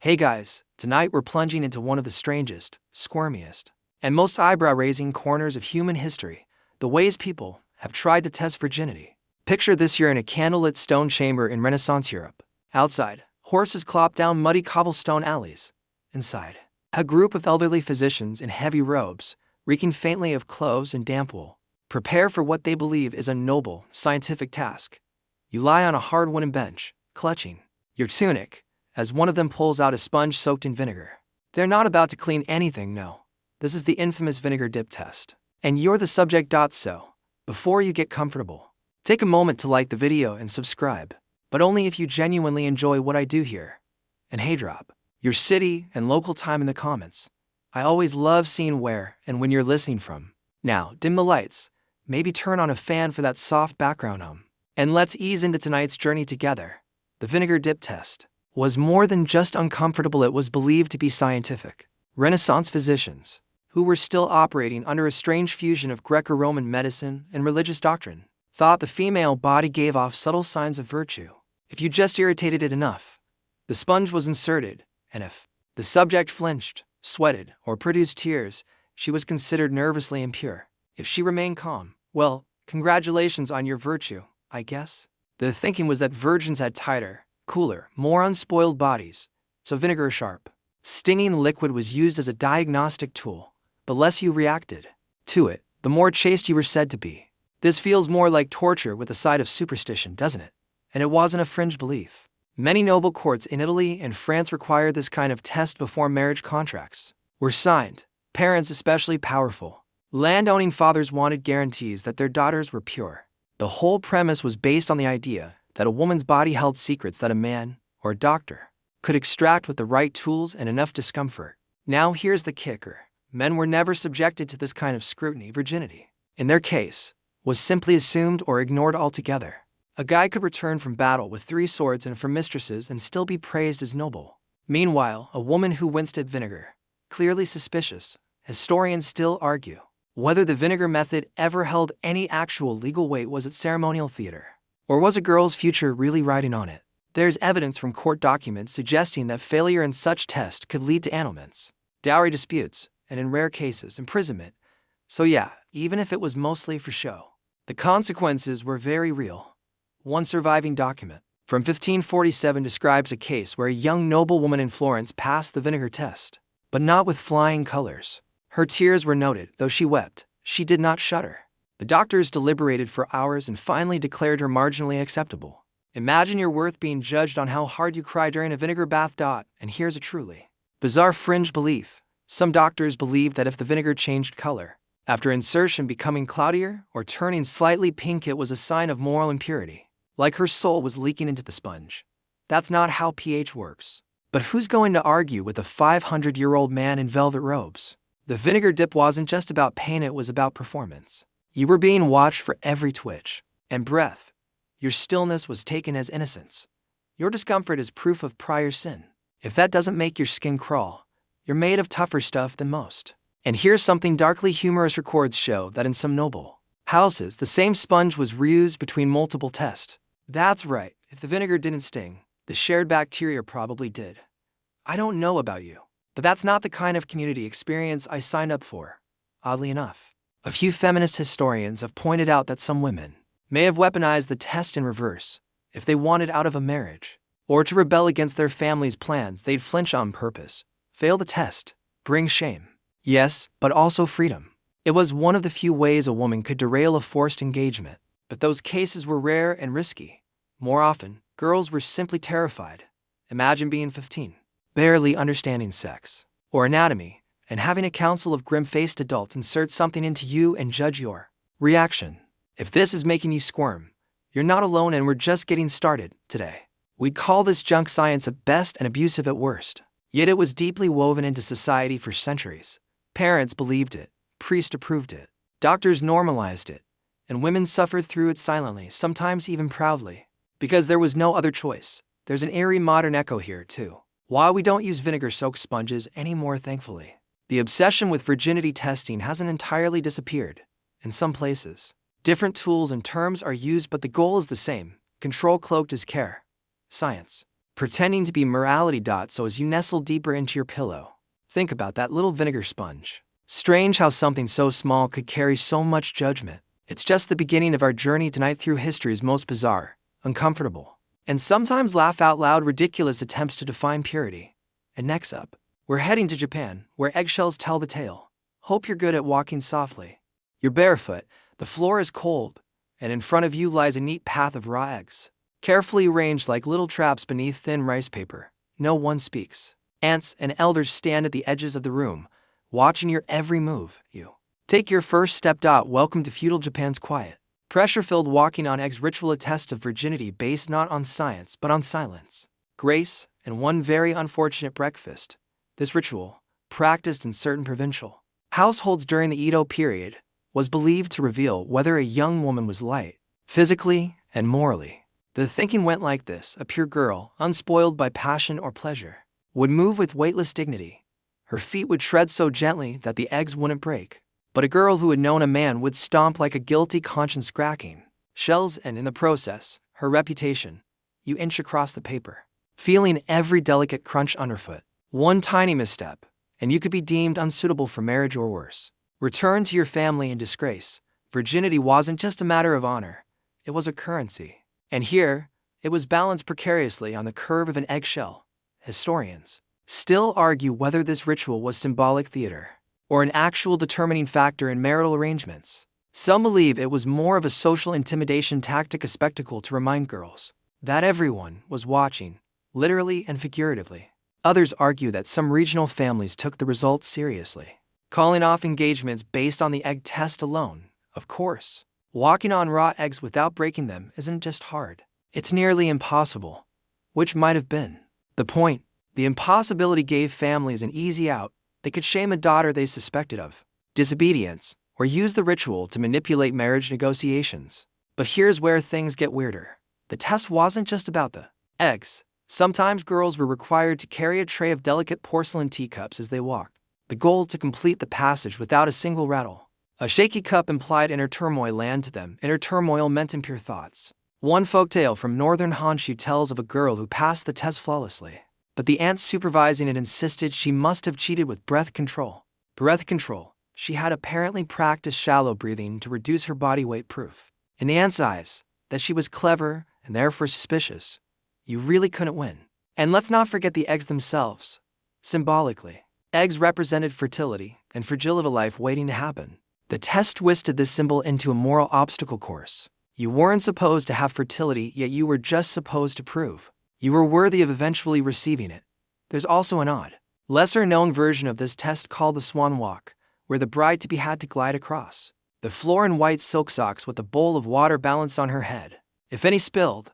Hey guys, tonight we're plunging into one of the strangest, squirmiest, and most eyebrow-raising corners of human history, the ways people have tried to test virginity. Picture this: you're in a candlelit stone chamber in Renaissance Europe. Outside, horses clop down muddy cobblestone alleys. Inside, a group of elderly physicians in heavy robes, reeking faintly of cloves and damp wool, prepare for what they believe is a noble, scientific task. You lie on a hard wooden bench, clutching your tunic, as one of them pulls out a sponge soaked in vinegar. They're not about to clean anything, no. This is the infamous vinegar dip test. And you're the subject. So, before you get comfortable, take a moment to like the video and subscribe, but only if you genuinely enjoy what I do here. And hey, drop your city and local time in the comments. I always love seeing where and when you're listening from. Now, dim the lights, maybe turn on a fan for that soft background hum, and let's ease into tonight's journey together. The vinegar dip test was more than just uncomfortable, it was believed to be scientific. Renaissance physicians, who were still operating under a strange fusion of Greco-Roman medicine and religious doctrine, thought the female body gave off subtle signs of virtue if you just irritated it enough. The sponge was inserted, and if the subject flinched, sweated, or produced tears, she was considered nervously impure. If she remained calm, well, congratulations on your virtue, I guess. The thinking was that virgins had tighter, cooler, more unspoiled bodies, so vinegar sharp, stinging liquid was used as a diagnostic tool. The less you reacted to it, the more chaste you were said to be. This feels more like torture with a side of superstition, doesn't it? And it wasn't a fringe belief. Many noble courts in Italy and France required this kind of test before marriage contracts were signed. Parents, especially powerful, land-owning fathers, wanted guarantees that their daughters were pure. The whole premise was based on the idea that a woman's body held secrets that a man, or a doctor, could extract with the right tools and enough discomfort. Now here's the kicker. Men were never subjected to this kind of scrutiny. Virginity, in their case, was simply assumed or ignored altogether. A guy could return from battle with 3 swords and 4 mistresses and still be praised as noble. Meanwhile, a woman who winced at vinegar, clearly suspicious. Historians still argue whether the vinegar method ever held any actual legal weight. Was it ceremonial theater? Or was a girl's future really riding on it? There's evidence from court documents suggesting that failure in such test could lead to annulments, dowry disputes, and in rare cases, imprisonment. So yeah, even if it was mostly for show, the consequences were very real. One surviving document from 1547 describes a case where a young noblewoman in Florence passed the vinegar test, but not with flying colors. Her tears were noted. Though she wept, she did not shudder. The doctors deliberated for hours and finally declared her marginally acceptable. Imagine your worth being judged on how hard you cry during a vinegar bath. And here's a truly bizarre fringe belief. Some doctors believed that if the vinegar changed color after insertion, becoming cloudier or turning slightly pink, it was a sign of moral impurity, like her soul was leaking into the sponge. That's not how pH works. But who's going to argue with a 500-year-old man in velvet robes? The vinegar dip wasn't just about pain, it was about performance. You were being watched for every twitch and breath. Your stillness was taken as innocence. Your discomfort is proof of prior sin. If that doesn't make your skin crawl, you're made of tougher stuff than most. And here's something darkly humorous. Records show that in some noble houses, the same sponge was reused between multiple tests. That's right, if the vinegar didn't sting, the shared bacteria probably did. I don't know about you, but that's not the kind of community experience I signed up for. Oddly enough, a few feminist historians have pointed out that some women may have weaponized the test in reverse. If they wanted out of a marriage, or to rebel against their family's plans, they'd flinch on purpose, fail the test, bring shame. Yes, but also freedom. It was one of the few ways a woman could derail a forced engagement, but those cases were rare and risky. More often, girls were simply terrified. Imagine being 15, barely understanding sex or anatomy, and having a council of grim-faced adults insert something into you and judge your reaction. If this is making you squirm, you're not alone, and we're just getting started today. We'd call this junk science at best and abusive at worst. Yet it was deeply woven into society for centuries. Parents believed it, priests approved it, doctors normalized it, and women suffered through it silently, sometimes even proudly, because there was no other choice. There's an eerie modern echo here, too. While we don't use vinegar-soaked sponges anymore, thankfully, the obsession with virginity testing hasn't entirely disappeared. In some places, different tools and terms are used, but the goal is the same: control cloaked as care. Science. pretending to be morality dots so as you nestle deeper into your pillow. Think about that little vinegar sponge. Strange how something so small could carry so much judgment. It's just the beginning of our journey tonight through history's most bizarre, uncomfortable, and sometimes laugh out loud ridiculous attempts to define purity. And next up, we're heading to Japan, where eggshells tell the tale. Hope you're good at walking softly. You're barefoot, the floor is cold, and in front of you lies a neat path of raw eggs, carefully arranged like little traps beneath thin rice paper. No one speaks. Aunts and elders stand at the edges of the room, watching your every move. You take your first step. Welcome to feudal Japan's quiet, pressure-filled walking on eggs ritual, a test of virginity based not on science but on silence, grace, and one very unfortunate breakfast. This ritual, practiced in certain provincial households during the Edo period, was believed to reveal whether a young woman was light, physically and morally. The thinking went like this: a pure girl, unspoiled by passion or pleasure, would move with weightless dignity. Her feet would tread so gently that the eggs wouldn't break. But a girl who had known a man would stomp like a guilty conscience, cracking shells, and in the process, her reputation. You inch across the paper, feeling every delicate crunch underfoot. One tiny misstep, and you could be deemed unsuitable for marriage or worse, return to your family in disgrace. Virginity wasn't just a matter of honor, it was a currency. And here, it was balanced precariously on the curve of an eggshell. Historians still argue whether this ritual was symbolic theater or an actual determining factor in marital arrangements. Some believe it was more of a social intimidation tactic, a spectacle to remind girls that everyone was watching, literally and figuratively. Others argue that some regional families took the results seriously, calling off engagements based on the egg test alone. Of course, walking on raw eggs without breaking them isn't just hard, it's nearly impossible. Which might have been the point. The impossibility gave families an easy out. They could shame a daughter they suspected of disobedience, or use the ritual to manipulate marriage negotiations. But here's where things get weirder. The test wasn't just about the eggs. Sometimes girls were required to carry a tray of delicate porcelain teacups as they walked, the goal to complete the passage without a single rattle. A shaky cup implied inner turmoil land to them. Inner turmoil meant impure thoughts. One folktale from northern Honshu tells of a girl who passed the test flawlessly, but the aunts supervising it insisted she must have cheated with breath control. Breath control. She had apparently practiced shallow breathing to reduce her body weight. Proof, in the aunt's eyes, that she was clever and therefore suspicious. You really couldn't win. And let's not forget the eggs themselves. Symbolically, eggs represented fertility and fragility, life waiting to happen. The test twisted this symbol into a moral obstacle course. You weren't supposed to have fertility, yet you were just supposed to prove you were worthy of eventually receiving it. There's also an odd, lesser-known version of this test called the swan walk, where the bride-to-be had to glide across the floor in white silk socks with a bowl of water balanced on her head. If any spilled,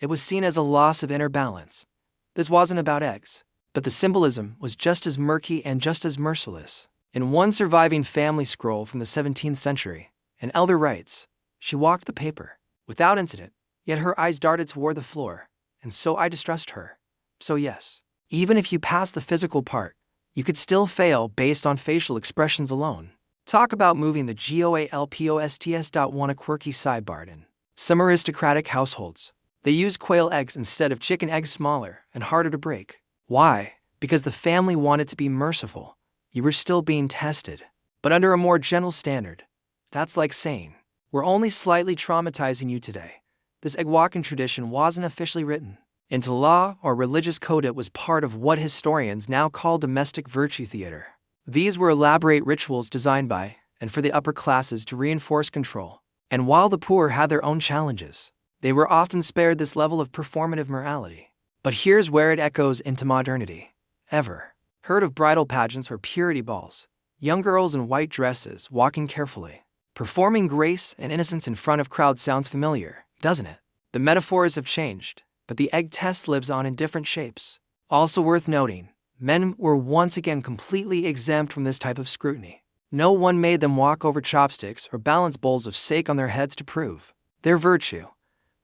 it was seen as a loss of inner balance. This wasn't about eggs, but the symbolism was just as murky and just as merciless. In one surviving family scroll from the 17th century, an elder writes, "She walked the paper without incident, yet her eyes darted toward the floor. And so I distrust her." So yes, even if you pass the physical part, you could still fail based on facial expressions alone. Talk about moving the goalposts. A quirky sidebar: in some aristocratic households, they use quail eggs instead of chicken eggs, smaller and harder to break. Why? Because the family wanted to be merciful. You were still being tested, but under a more gentle standard. That's like saying, we're only slightly traumatizing you today. This egg walking tradition wasn't officially written into law or religious code. It was part of what historians now call domestic virtue theater. These were elaborate rituals designed by and for the upper classes to reinforce control. And while the poor had their own challenges, they were often spared this level of performative morality. But here's where it echoes into modernity. Ever heard of bridal pageants or purity balls? Young girls in white dresses walking carefully, performing grace and innocence in front of crowds. Sounds familiar, doesn't it? The metaphors have changed, but the egg test lives on in different shapes. Also worth noting, men were once again completely exempt from this type of scrutiny. No one made them walk over chopsticks or balance bowls of sake on their heads to prove their virtue.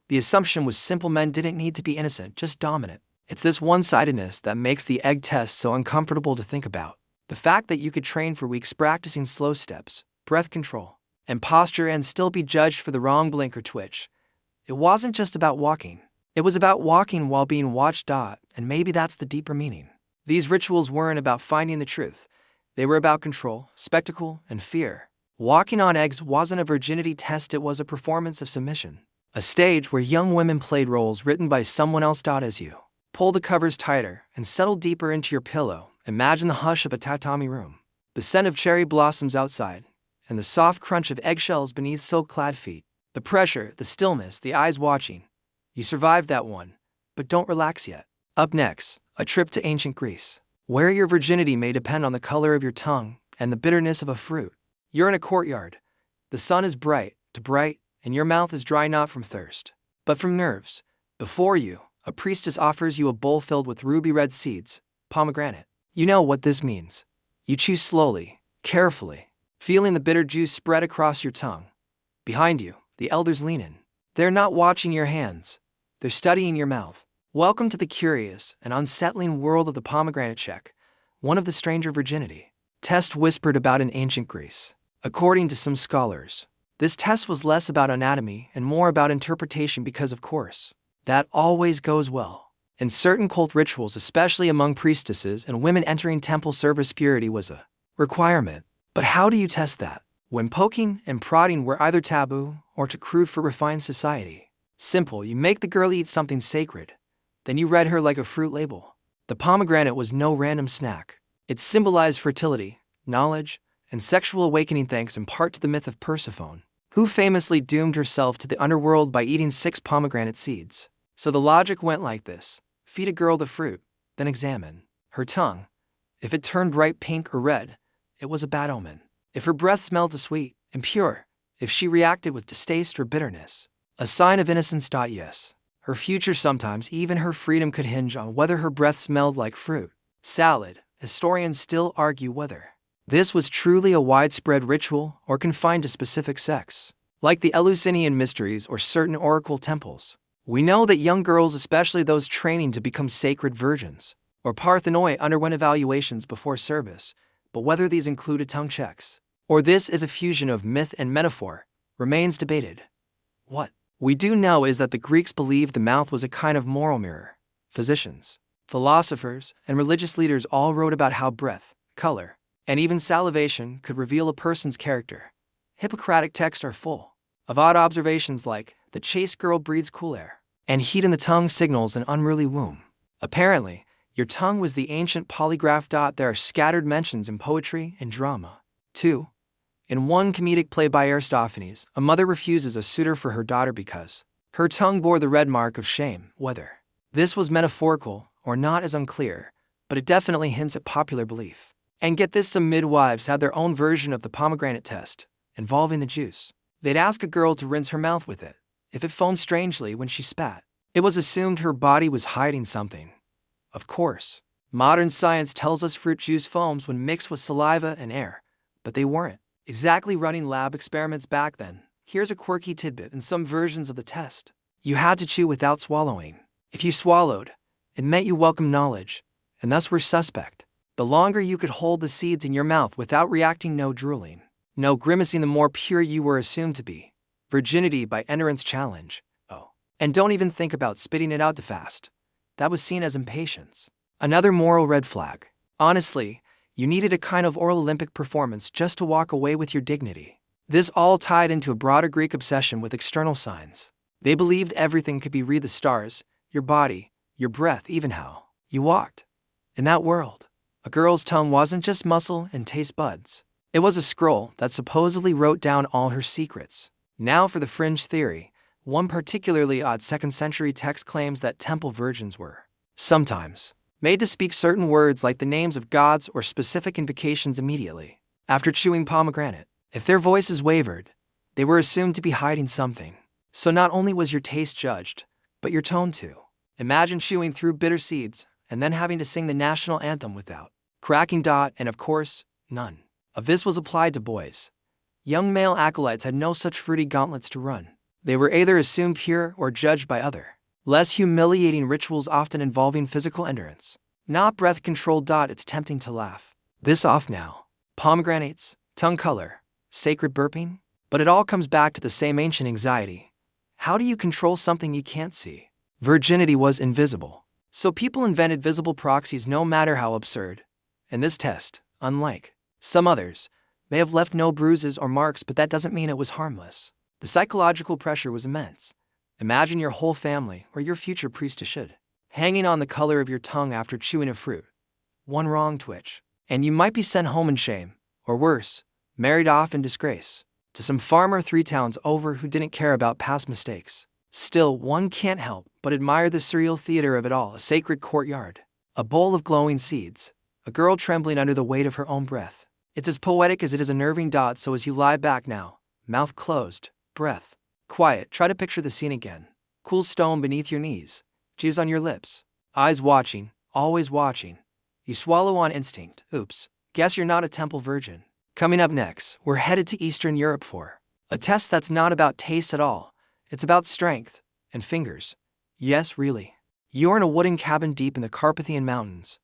The assumption was simple: men didn't need to be innocent, just dominant. It's this one-sidedness that makes the egg test so uncomfortable to think about. The fact that you could train for weeks practicing slow steps, breath control, and posture and still be judged for the wrong blink or twitch. It wasn't just about walking. It was about walking while being watched. And maybe that's the deeper meaning. These rituals weren't about finding the truth. They were about control, spectacle, and fear. Walking on eggs wasn't a virginity test, it was a performance of submission. A stage where young women played roles written by someone else. As you pull the covers tighter and settle deeper into your pillow, imagine the hush of a tatami room, the scent of cherry blossoms outside, and the soft crunch of eggshells beneath silk-clad feet. The pressure, the stillness, the eyes watching. You survived that one, but don't relax yet. Up next, a trip to ancient Greece, where your virginity may depend on the color of your tongue and the bitterness of a fruit. You're in a courtyard. The sun is bright, and your mouth is dry not from thirst, but from nerves. Before you, a priestess offers you a bowl filled with ruby-red seeds, pomegranate. You know what this means. You chew slowly, carefully, feeling the bitter juice spread across your tongue. Behind you, the elders lean in. They're not watching your hands. They're studying your mouth. Welcome to the curious and unsettling world of the pomegranate check, one of the stranger virginity test whispered about in ancient Greece. According to some scholars, this test was less about anatomy and more about interpretation because, of course, that always goes well. In certain cult rituals, especially among priestesses and women entering temple service, purity was a requirement. But how do you test that when poking and prodding were either taboo or too crude for refined society? Simple, you make the girl eat something sacred. Then you read her like a fruit label. The pomegranate was no random snack. It symbolized fertility, knowledge, and sexual awakening, thanks in part to the myth of Persephone, who famously doomed herself to the underworld by eating 6 pomegranate seeds. So the logic went like this. Feed a girl the fruit, then examine her tongue. If it turned bright pink or red, it was a bad omen. If her breath smelled too sweet and pure, if she reacted with distaste or bitterness, a sign of innocence. Yes, her future, sometimes even her freedom, could hinge on whether her breath smelled like fruit, salad. Historians still argue whether this was truly a widespread ritual or confined to specific sects, like the Eleusinian mysteries or certain oracle temples. We know that young girls, especially those training to become sacred virgins or parthenoi, underwent evaluations before service, but whether these included tongue checks or this is a fusion of myth and metaphor remains debated. What we do know is that the Greeks believed the mouth was a kind of moral mirror. Physicians, philosophers, and religious leaders all wrote about how breath, color, and even salivation could reveal a person's character. Hippocratic texts are full of odd observations like, the chaste girl breathes cool air, and heat in the tongue signals an unruly womb. Apparently, your tongue was the ancient polygraph. There are scattered mentions in poetry and drama, too. In one comedic play by Aristophanes, a mother refuses a suitor for her daughter because her tongue bore the red mark of shame. Whether this was metaphorical or not is unclear, but it definitely hints at popular belief. And get this, some midwives had their own version of the pomegranate test, involving the juice. They'd ask a girl to rinse her mouth with it. If it foamed strangely when she spat, it was assumed her body was hiding something. Of course, modern science tells us fruit juice foams when mixed with saliva and air, but they weren't exactly running lab experiments back then. Here's a quirky tidbit in some versions of the test. You had to chew without swallowing. If you swallowed, it meant you welcomed knowledge, and thus were suspect. The longer you could hold the seeds in your mouth without reacting, no drooling, no grimacing, the more pure you were assumed to be. Virginity by endurance challenge. Oh, and don't even think about spitting it out too fast. That was seen as impatience. Another moral red flag. Honestly, you needed a kind of oral Olympic performance just to walk away with your dignity. This all tied into a broader Greek obsession with external signs. They believed everything could be read: the stars, your body, your breath, even how you walked. In that world, a girl's tongue wasn't just muscle and taste buds. It was a scroll that supposedly wrote down all her secrets. Now for the fringe theory. One particularly odd 2nd century text claims that temple virgins were sometimes made to speak certain words like the names of gods or specific invocations immediately after chewing pomegranate. If their voices wavered, they were assumed to be hiding something. So not only was your taste judged, but your tone too. Imagine chewing through bitter seeds and then having to sing the national anthem without cracking. And of course, none of this was applied to boys. Young male acolytes had no such fruity gauntlets to run. They were either assumed pure or judged by other, less humiliating rituals, often involving physical endurance, not breath control. It's tempting to laugh this off now. Pomegranates, tongue color, sacred burping? But it all comes back to the same ancient anxiety. How do you control something you can't see? Virginity was invisible. So people invented visible proxies no matter how absurd. And this test, unlike some others, may have left no bruises or marks, but that doesn't mean it was harmless. The psychological pressure was immense. Imagine your whole family, or your future priesthood, hanging on the color of your tongue after chewing a fruit. One wrong twitch, and you might be sent home in shame, or worse, married off in disgrace, to some farmer 3 towns over who didn't care about past mistakes. Still, one can't help but admire the surreal theater of it all: a sacred courtyard, a bowl of glowing seeds, a girl trembling under the weight of her own breath. It's as poetic as it is unnerving. So as you lie back now, mouth closed, breath quiet, try to picture the scene again. Cool stone beneath your knees, juice on your lips, eyes watching, always watching. You swallow on instinct. Oops, guess you're not a temple virgin. Coming up next, we're headed to Eastern Europe for a test that's not about taste at all. It's about strength and fingers. Yes, really. You're in a wooden cabin deep in the Carpathian Mountains.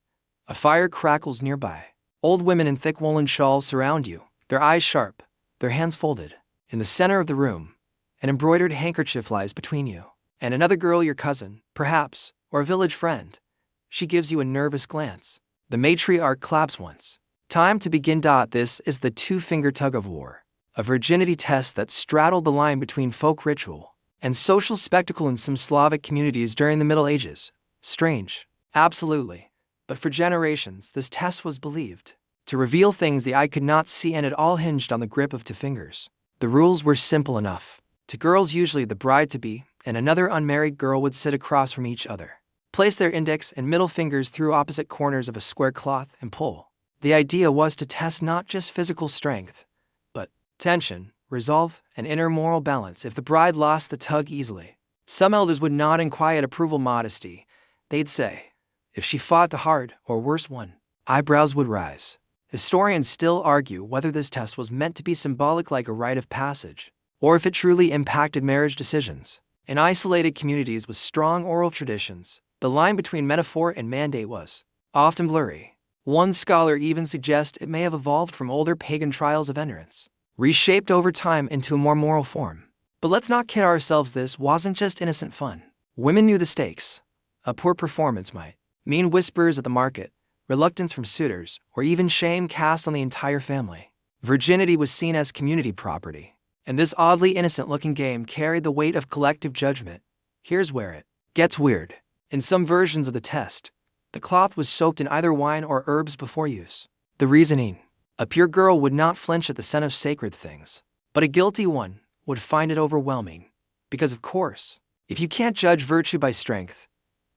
A fire crackles nearby. Old women in thick woolen shawls surround you, their eyes sharp, their hands folded. In the center of the room, an embroidered handkerchief lies between you and another girl, your cousin, perhaps, or a village friend. She gives you a nervous glance. The matriarch claps once. Time to begin. This is the 2-finger tug-of-war, a virginity test that straddled the line between folk ritual and social spectacle in some Slavic communities during the Middle Ages. Strange, absolutely. But for generations, this test was believed to reveal things the eye could not see, and it all hinged on the grip of 2 fingers. The rules were simple enough. 2 girls, usually the bride-to-be, and another unmarried girl, would sit across from each other. Place their index and middle fingers through opposite corners of a square cloth and pull. The idea was to test not just physical strength, but tension, resolve, and inner moral balance. If the bride lost the tug easily, some elders would nod in quiet approval. Modesty, they'd say. If she fought the hard, or worse one, eyebrows would rise. Historians still argue whether this test was meant to be symbolic, like a rite of passage, or if it truly impacted marriage decisions. In isolated communities with strong oral traditions, the line between metaphor and mandate was often blurry. One scholar even suggests it may have evolved from older pagan trials of endurance, reshaped over time into a more moral form. But let's not kid ourselves, this wasn't just innocent fun. Women knew the stakes. A poor performance might mean whispers at the market, reluctance from suitors, or even shame cast on the entire family. Virginity was seen as community property, and this oddly innocent-looking game carried the weight of collective judgment. Here's where it gets weird. In some versions of the test, the cloth was soaked in either wine or herbs before use. The reasoning: a pure girl would not flinch at the scent of sacred things, but a guilty one would find it overwhelming. Because of course, if you can't judge virtue by strength,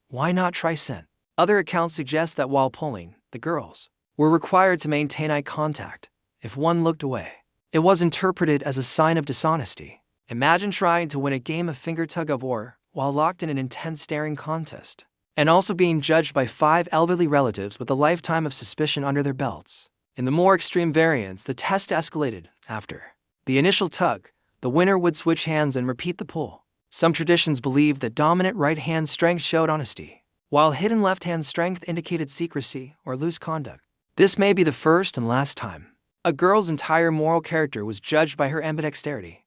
why not try scent? Other accounts suggest that while pulling, the girls were required to maintain eye contact. If one looked away, it was interpreted as a sign of dishonesty. Imagine trying to win a game of finger tug-of-war while locked in an intense staring contest, and also being judged by 5 elderly relatives with a lifetime of suspicion under their belts. In the more extreme variants, the test escalated. After the initial tug, the winner would switch hands and repeat the pull. Some traditions believed that dominant right-hand strength showed honesty, while hidden left-hand strength indicated secrecy or loose conduct. This may be the first and last time a girl's entire moral character was judged by her ambidexterity.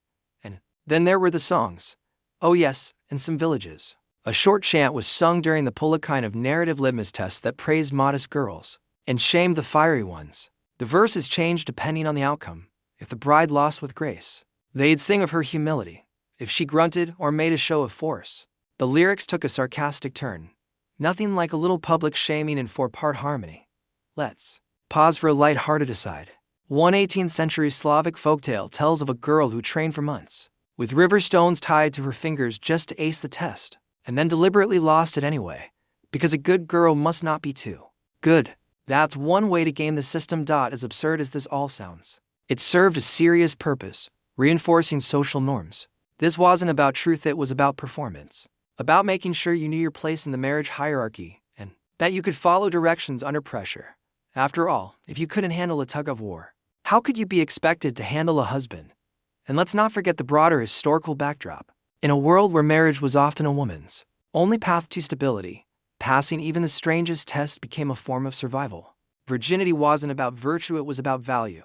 And then there were the songs. Oh yes, in some villages, a short chant was sung during the pull, a kind of narrative litmus test that praised modest girls and shamed the fiery ones. The verses changed depending on the outcome. If the bride lost with grace, they'd sing of her humility. If she grunted or made a show of force, the lyrics took a sarcastic turn. Nothing like a little public shaming in 4-part harmony. Let's pause for a light-hearted aside. One 18th-century Slavic folktale tells of a girl who trained for months, with river stones tied to her fingers just to ace the test, and then deliberately lost it anyway, because a good girl must not be too good. That's one way to game the system. As absurd as this all sounds, it served a serious purpose, reinforcing social norms. This wasn't about truth, it was about performance. About making sure you knew your place in the marriage hierarchy, and that you could follow directions under pressure. After all, if you couldn't handle a tug-of-war, how could you be expected to handle a husband? And let's not forget the broader historical backdrop. In a world where marriage was often a woman's only path to stability, passing even the strangest test became a form of survival. Virginity wasn't about virtue, it was about value.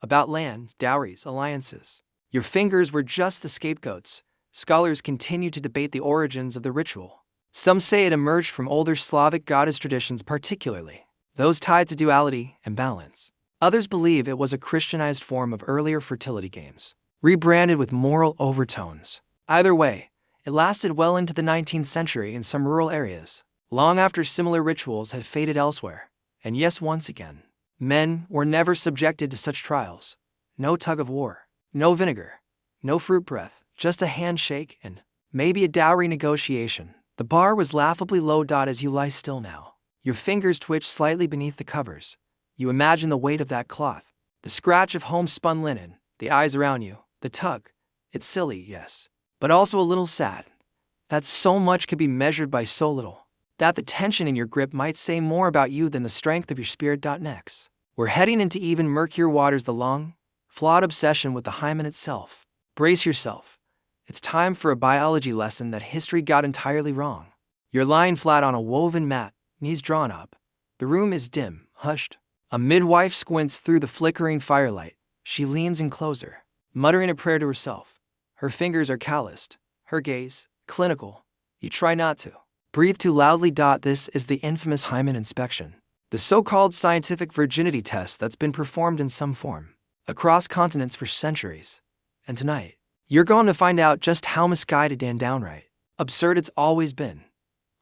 About land, dowries, alliances. Your fingers were just the scapegoats. Scholars continue to debate the origins of the ritual. Some say it emerged from older Slavic goddess traditions, particularly those tied to duality and balance. Others believe it was a Christianized form of earlier fertility games, rebranded with moral overtones. Either way, it lasted well into the 19th century in some rural areas, long after similar rituals had faded elsewhere. And yes, once again, men were never subjected to such trials. No tug of war, no vinegar, no fruit breath, just a handshake and maybe a dowry negotiation. The bar was laughably low. As you lie still now, your fingers twitch slightly beneath the covers. You imagine the weight of that cloth, the scratch of homespun linen, the eyes around you, the tug. It's silly, yes, but also a little sad that so much could be measured by so little, that the tension in your grip might say more about you than the strength of your spirit. Next, we're heading into even murkier waters, the long, flawed obsession with the hymen itself. Brace yourself. It's time for a biology lesson that history got entirely wrong. You're lying flat on a woven mat, knees drawn up. The room is dim, hushed. A midwife squints through the flickering firelight. She leans in closer, muttering a prayer to herself. Her fingers are calloused, her gaze clinical. You try not to breathe too loudly. This is the infamous hymen inspection, the so-called scientific virginity test that's been performed in some form across continents for centuries. And tonight, you're going to find out just how misguided and downright absurd it's always been.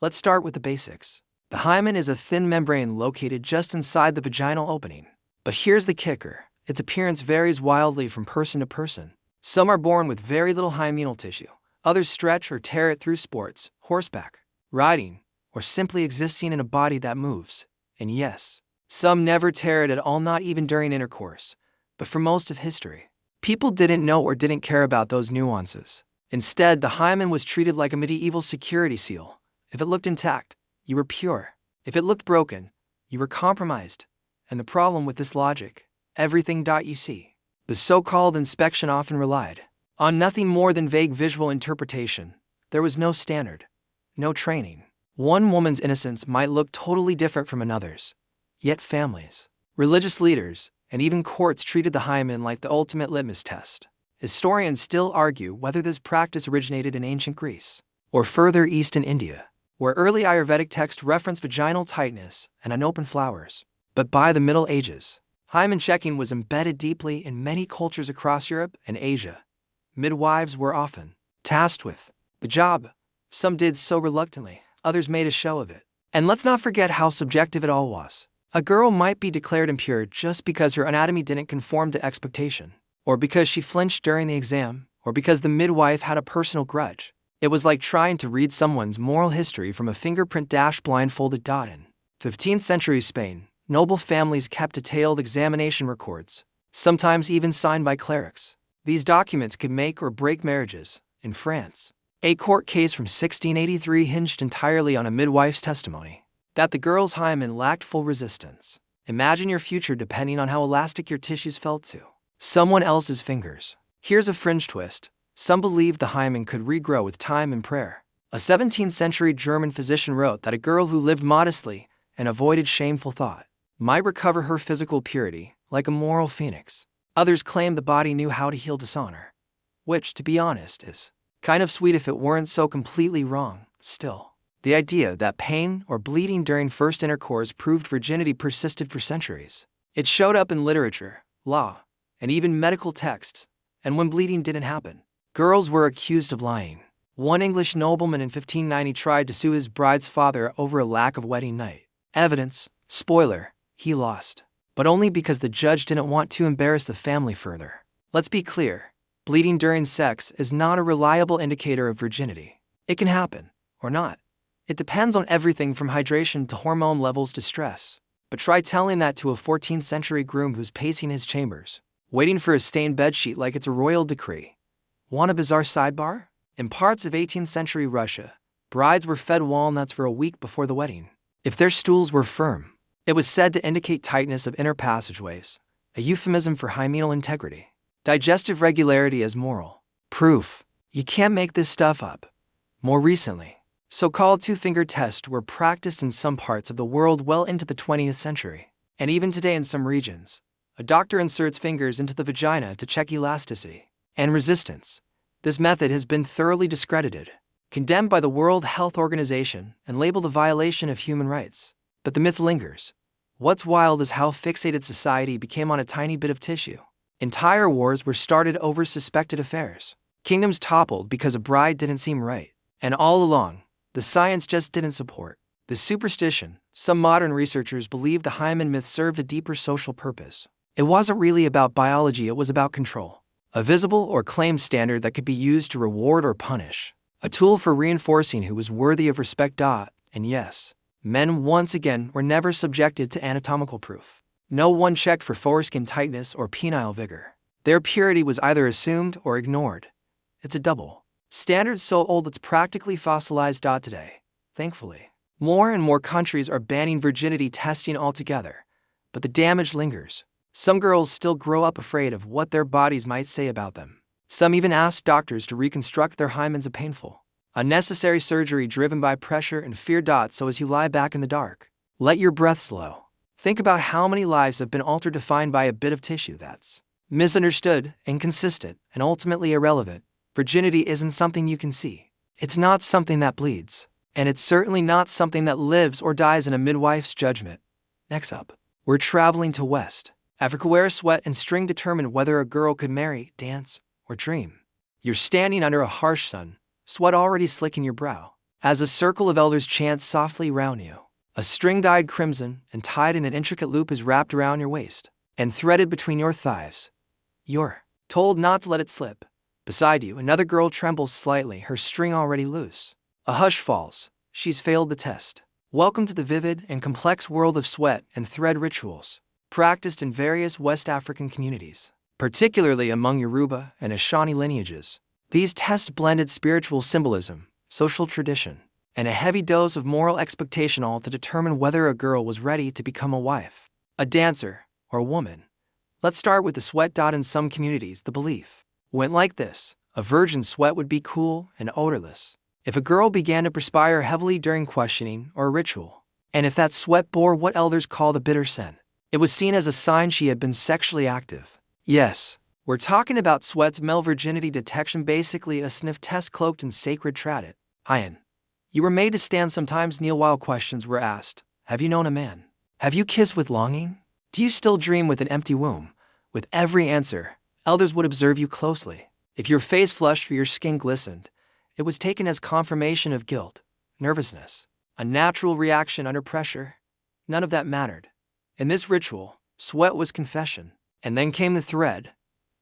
Let's start with the basics. The hymen is a thin membrane located just inside the vaginal opening. But here's the kicker. Its appearance varies wildly from person to person. Some are born with very little hymenal tissue. Others stretch or tear it through sports, horseback, riding, or simply existing in a body that moves. And yes, some never tear it at all, not even during intercourse. But for most of history, people didn't know or didn't care about those nuances. Instead, the hymen was treated like a medieval security seal. If it looked intact, you were pure. If it looked broken, you were compromised. And the problem with this logic, everything. You see, the so-called inspection often relied on nothing more than vague visual interpretation. There was no standard, no training. One woman's innocence might look totally different from another's. Yet families, religious leaders, and even courts treated the hymen like the ultimate litmus test. Historians still argue whether this practice originated in ancient Greece or further east in India, where early Ayurvedic texts reference vaginal tightness and unopened flowers. But by the Middle Ages, hymen checking was embedded deeply in many cultures across Europe and Asia. Midwives were often tasked with the job. Some did so reluctantly, others made a show of it. And let's not forget how subjective it all was. A girl might be declared impure just because her anatomy didn't conform to expectation, or because she flinched during the exam, or because the midwife had a personal grudge. It was like trying to read someone's moral history from a fingerprint blindfolded. In 15th century Spain, noble families kept detailed examination records, sometimes even signed by clerics. These documents could make or break marriages. In France, a court case from 1683 hinged entirely on a midwife's testimony that the girl's hymen lacked full resistance. Imagine your future depending on how elastic your tissues felt to someone else's fingers. Here's a fringe twist. Some believed the hymen could regrow with time and prayer. A 17th century German physician wrote that a girl who lived modestly and avoided shameful thought might recover her physical purity like a moral phoenix. Others claimed the body knew how to heal dishonor, which, to be honest, is kind of sweet if it weren't so completely wrong. Still, the idea that pain or bleeding during first intercourse proved virginity persisted for centuries. It showed up in literature, law, and even medical texts. And when bleeding didn't happen, girls were accused of lying. One English nobleman in 1590 tried to sue his bride's father over a lack of wedding night evidence. Spoiler, he lost. But only because the judge didn't want to embarrass the family further. Let's be clear, bleeding during sex is not a reliable indicator of virginity. It can happen, or not. It depends on everything from hydration to hormone levels to stress. But try telling that to a 14th century groom who's pacing his chambers, waiting for a stained bedsheet like it's a royal decree. Want a bizarre sidebar? In parts of 18th century Russia, brides were fed walnuts for a week before the wedding. If their stools were firm, it was said to indicate tightness of inner passageways, a euphemism for hymenal integrity. Digestive regularity as moral proof. You can't make this stuff up. More recently, so-called two-finger tests were practiced in some parts of the world well into the 20th century. And even today in some regions, a doctor inserts fingers into the vagina to check elasticity and resistance. This method has been thoroughly discredited. condemned by the World Health Organization and labeled a violation of human rights. But the myth lingers. What's wild is how fixated society became on a tiny bit of tissue. Entire wars were started over suspected affairs. Kingdoms toppled because a bride didn't seem right. And all along, the science just didn't support the superstition. Some modern researchers believe the hymen myth served a deeper social purpose. It wasn't really about biology, it was about control. A visible or claimed standard that could be used to reward or punish. A tool for reinforcing who was worthy of respect. And yes, men once again were never subjected to anatomical proof. No one checked for foreskin tightness or penile vigor. Their purity was either assumed or ignored. It's a double standard so old it's practically fossilized. Today, thankfully, more and more countries are banning virginity testing altogether. But the damage lingers. Some girls still grow up afraid of what their bodies might say about them. Some even ask doctors to reconstruct their hymens, a painful, unnecessary surgery driven by pressure and fear. So as you lie back in the dark, let your breath slow. Think about how many lives have been altered, defined by a bit of tissue that's misunderstood, inconsistent, and ultimately irrelevant. Virginity isn't something you can see. It's not something that bleeds. And it's certainly not something that lives or dies in a midwife's judgment. Next up, we're traveling to West Africa, where sweat and string determined whether a girl could marry, dance, or dream. You're standing under a harsh sun, sweat already slicking your brow, as a circle of elders chant softly round you. A string dyed crimson and tied in an intricate loop is wrapped around your waist and threaded between your thighs. You're told not to let it slip. Beside you, another girl trembles slightly, her string already loose. A hush falls. She's failed the test. Welcome to the vivid and complex world of sweat and thread rituals, practiced in various West African communities, particularly among Yoruba and Ashanti lineages. These tests blended spiritual symbolism, social tradition, and a heavy dose of moral expectation, all to determine whether a girl was ready to become a wife, a dancer, or a woman. Let's start with the sweat. In some communities, the belief went like this: a virgin sweat would be cool and odorless. If a girl began to perspire heavily during questioning or a ritual, and if that sweat bore what elders call the bitter scent, it was seen as a sign she had been sexually active. Yes, we're talking about sweat's male virginity detection, basically a sniff test cloaked in sacred tradition. You were made to stand, sometimes kneel while questions were asked. Have you known a man? Have you kissed with longing? Do you still dream with an empty womb? With every answer, elders would observe you closely. If your face flushed or your skin glistened, it was taken as confirmation of guilt, nervousness, a natural reaction under pressure. None of that mattered. In this ritual, sweat was confession. And then came the thread.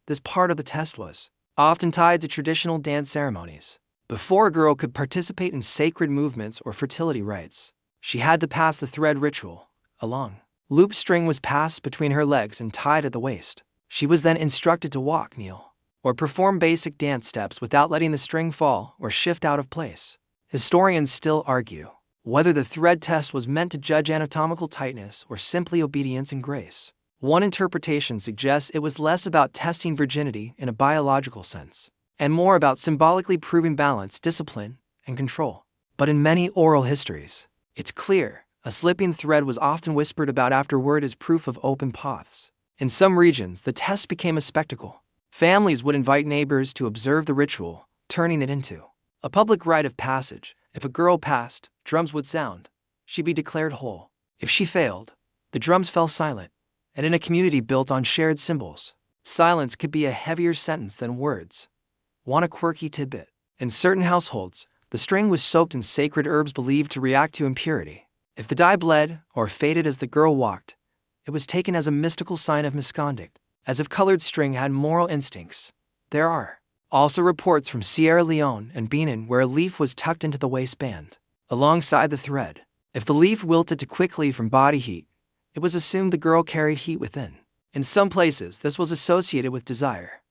This part of the test was often tied to traditional dance ceremonies. Before a girl could participate in sacred movements or fertility rites, she had to pass the thread ritual. A long, loop string was passed between her legs and tied at the waist. She was then instructed to walk, kneel, or perform basic dance steps without letting the string fall or shift out of place. Historians still argue whether the thread test was meant to judge anatomical tightness or simply obedience and grace. One interpretation suggests it was less about testing virginity in a biological sense, and more about symbolically proving balance, discipline, and control. But in many oral histories, it's clear a slipping thread was often whispered about afterward as proof of open paths. In some regions, the test became a spectacle. Families would invite neighbors to observe the ritual, turning it into a public rite of passage. If a girl passed, drums would sound. She'd be declared whole. If she failed, the drums fell silent. And in a community built on shared symbols, silence could be a heavier sentence than words. Want a quirky tidbit? In certain households, the string was soaked in sacred herbs believed to react to impurity. If the dye bled or faded as the girl walked, it was taken as a mystical sign of misconduct, as if colored string had moral instincts. There are also reports from Sierra Leone and Benin where a leaf was tucked into the waistband, alongside the thread. If the leaf wilted too quickly from body heat, it was assumed the girl carried heat within. In some places, this was associated with desire,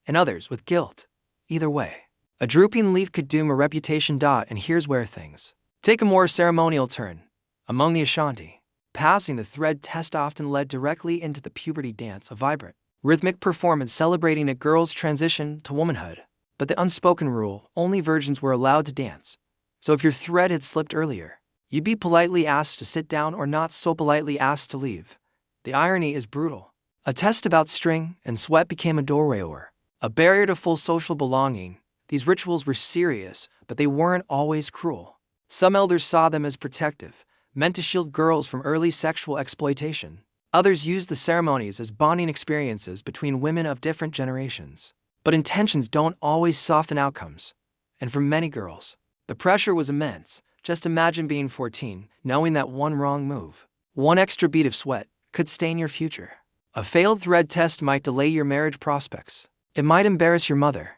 in others with guilt. Either way, a drooping leaf could doom a reputation. And here's where things take a more ceremonial turn. Among the Ashanti, passing the thread test often led directly into the puberty dance, a vibrant, rhythmic performance celebrating a girl's transition to womanhood. But the unspoken rule, only virgins were allowed to dance. So if your thread had slipped earlier, you'd be politely asked to sit down or not so politely asked to leave. The irony is brutal. A test about string and sweat became a doorway or a barrier to full social belonging. These rituals were serious, but they weren't always cruel. Some elders saw them as protective, meant to shield girls from early sexual exploitation. Others used the ceremonies as bonding experiences between women of different generations. But intentions don't always soften outcomes. And for many girls, the pressure was immense. Just imagine being 14, knowing that one wrong move, one extra bead of sweat, could stain your future. A failed thread test might delay your marriage prospects. It might embarrass your mother.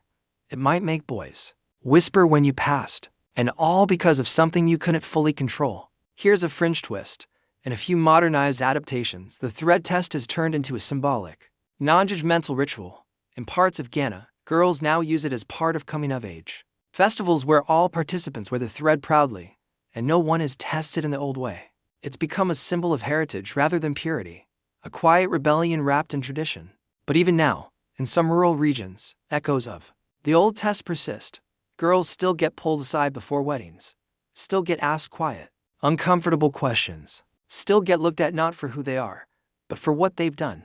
It might make boys whisper when you passed. And all because of something you couldn't fully control. Here's a fringe twist. In a few modernized adaptations, the thread test has turned into a symbolic, non-judgmental ritual. In parts of Ghana, girls now use it as part of coming of age. Festivals where all participants wear the thread proudly, and no one is tested in the old way. It's become a symbol of heritage rather than purity, a quiet rebellion wrapped in tradition. But even now, in some rural regions, echoes of the old test persist. Girls still get pulled aside before weddings, still get asked quiet, uncomfortable questions, still get looked at not for who they are, but for what they've done.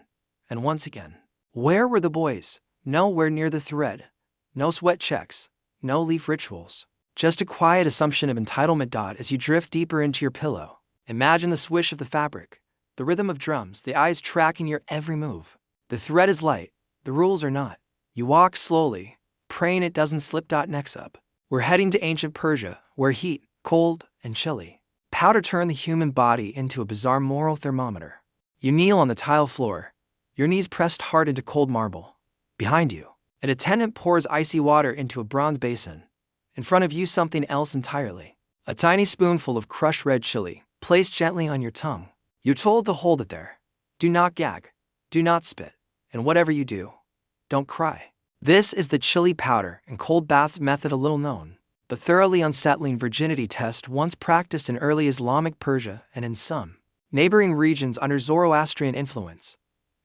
And once again, where were the boys? Nowhere near the thread. No sweat checks, no leaf rituals. Just a quiet assumption of entitlement. As you drift deeper into your pillow, imagine the swish of the fabric, the rhythm of drums, the eyes tracking your every move. The thread is light, the rules are not. You walk slowly, praying it doesn't slip. Next up, we're heading to ancient Persia, where heat, cold, and chilly powder turn the human body into a bizarre moral thermometer. You kneel on the tile floor, your knees pressed hard into cold marble. Behind you, an attendant pours icy water into a bronze basin. In front of you, something else entirely. A tiny spoonful of crushed red chili, placed gently on your tongue. You're told to hold it there. Do not gag. Do not spit. And whatever you do, don't cry. This is the chili powder and cold baths method, a little known, the thoroughly unsettling virginity test once practiced in early Islamic Persia and in some neighboring regions under Zoroastrian influence.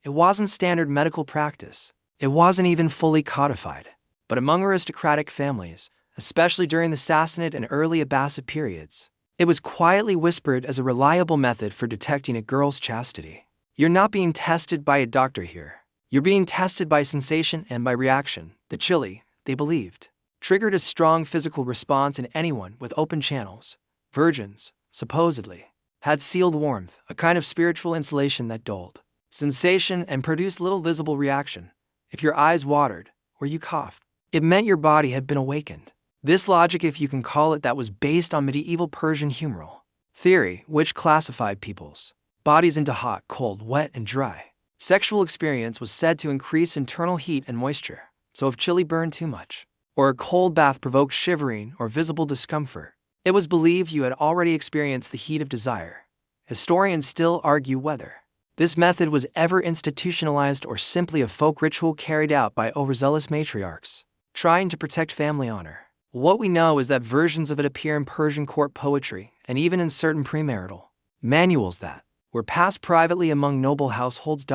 It wasn't standard medical practice. It wasn't even fully codified. But among aristocratic families, especially during the Sassanid and early Abbasid periods, it was quietly whispered as a reliable method for detecting a girl's chastity. You're not being tested by a doctor here. You're being tested by sensation and by reaction. The chili, they believed, triggered a strong physical response in anyone with open channels. Virgins, supposedly, had sealed warmth, a kind of spiritual insulation that dulled sensation and produced little visible reaction. If your eyes watered, or you coughed, it meant your body had been awakened. This logic, if you can call it that, was based on medieval Persian humoral theory, which classified people's bodies into hot, cold, wet, and dry. Sexual experience was said to increase internal heat and moisture, so if chili burned too much, or a cold bath provoked shivering or visible discomfort, it was believed you had already experienced the heat of desire. Historians still argue whether this method was ever institutionalized or simply a folk ritual carried out by overzealous matriarchs trying to protect family honor. What we know is that versions of it appear in Persian court poetry and even in certain premarital manuals that were passed privately among noble households.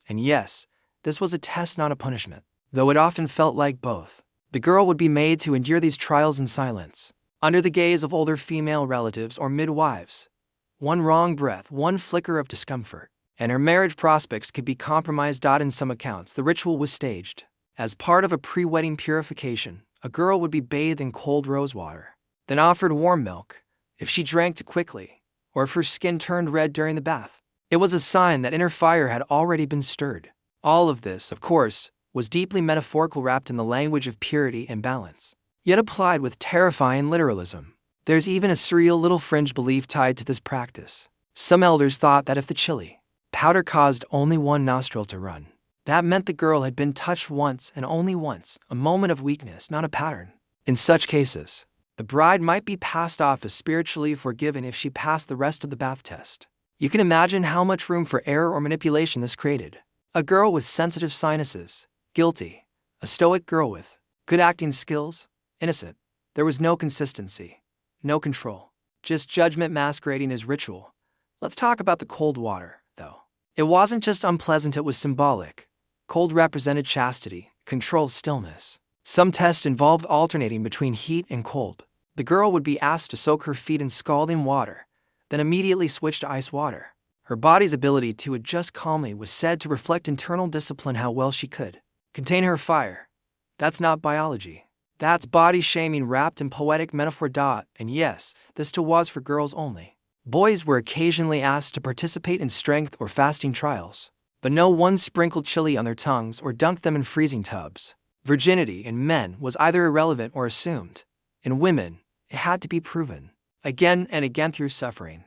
And yes, this was a test, not a punishment, though it often felt like both. The girl would be made to endure these trials in silence, under the gaze of older female relatives or midwives. One wrong breath, one flicker of discomfort, and her marriage prospects could be compromised. In some accounts, the ritual was staged. As part of a pre-wedding purification, a girl would be bathed in cold rose water, then offered warm milk. If she drank too quickly, or if her skin turned red during the bath, it was a sign that inner fire had already been stirred. All of this, of course, was deeply metaphorical, wrapped in the language of purity and balance, yet applied with terrifying literalism. There's even a surreal little fringe belief tied to this practice. Some elders thought that if the chili powder caused only one nostril to run, that meant the girl had been touched once and only once, a moment of weakness, not a pattern. In such cases, the bride might be passed off as spiritually forgiven if she passed the rest of the bath test. You can imagine how much room for error or manipulation this created. A girl with sensitive sinuses, guilty. A stoic girl with good acting skills, innocent. There was no consistency, no control, just judgment masquerading as ritual. Let's talk about the cold water, though. It wasn't just unpleasant, it was symbolic. Cold represented chastity, control, stillness. Some tests involved alternating between heat and cold. The girl would be asked to soak her feet in scalding water, then immediately switch to ice water. Her body's ability to adjust calmly was said to reflect internal discipline, how well she could contain her fire. That's not biology. That's body shaming wrapped in poetic metaphor. And yes, this too was for girls only. Boys were occasionally asked to participate in strength or fasting trials, but no one sprinkled chili on their tongues or dunked them in freezing tubs. Virginity in men was either irrelevant or assumed. In women, it had to be proven, again and again through suffering.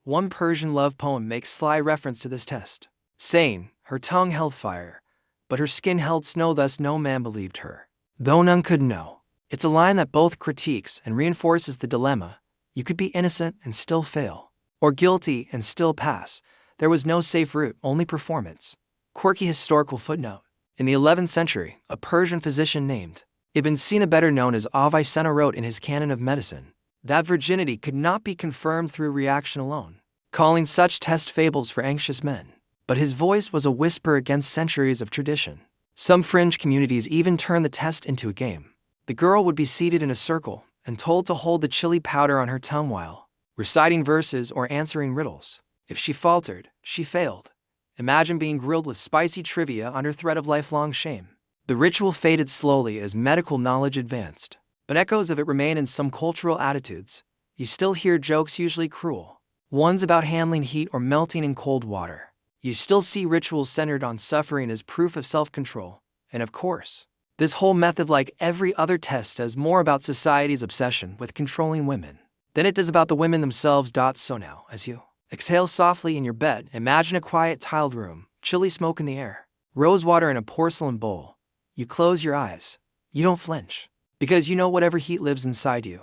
One Persian love poem makes sly reference to this test, saying, "Her tongue held fire, but her skin held snow, thus no man believed her, though none could know." It's a line that both critiques and reinforces the dilemma. You could be innocent and still fail, or guilty and still pass. There was no safe route, only performance. Quirky historical footnote. In the 11th century, a Persian physician named Ibn Sina, better known as Avicenna, wrote in his Canon of Medicine that virginity could not be confirmed through reaction alone, calling such test fables for anxious men. But his voice was a whisper against centuries of tradition. Some fringe communities even turned the test into a game. The girl would be seated in a circle and told to hold the chili powder on her tongue while reciting verses or answering riddles. If she faltered, she failed. Imagine being grilled with spicy trivia under threat of lifelong shame. The ritual faded slowly as medical knowledge advanced, but echoes of it remain in some cultural attitudes. You still hear jokes, usually cruel, ones about handling heat or melting in cold water. You still see rituals centered on suffering as proof of self-control. And of course, this whole method, like every other test, says more about society's obsession with controlling women than it does about the women themselves. So now, as you exhale softly in your bed, imagine a quiet tiled room, chilly smoke in the air, rose water in a porcelain bowl. You close your eyes. You don't flinch, because you know whatever heat lives inside you,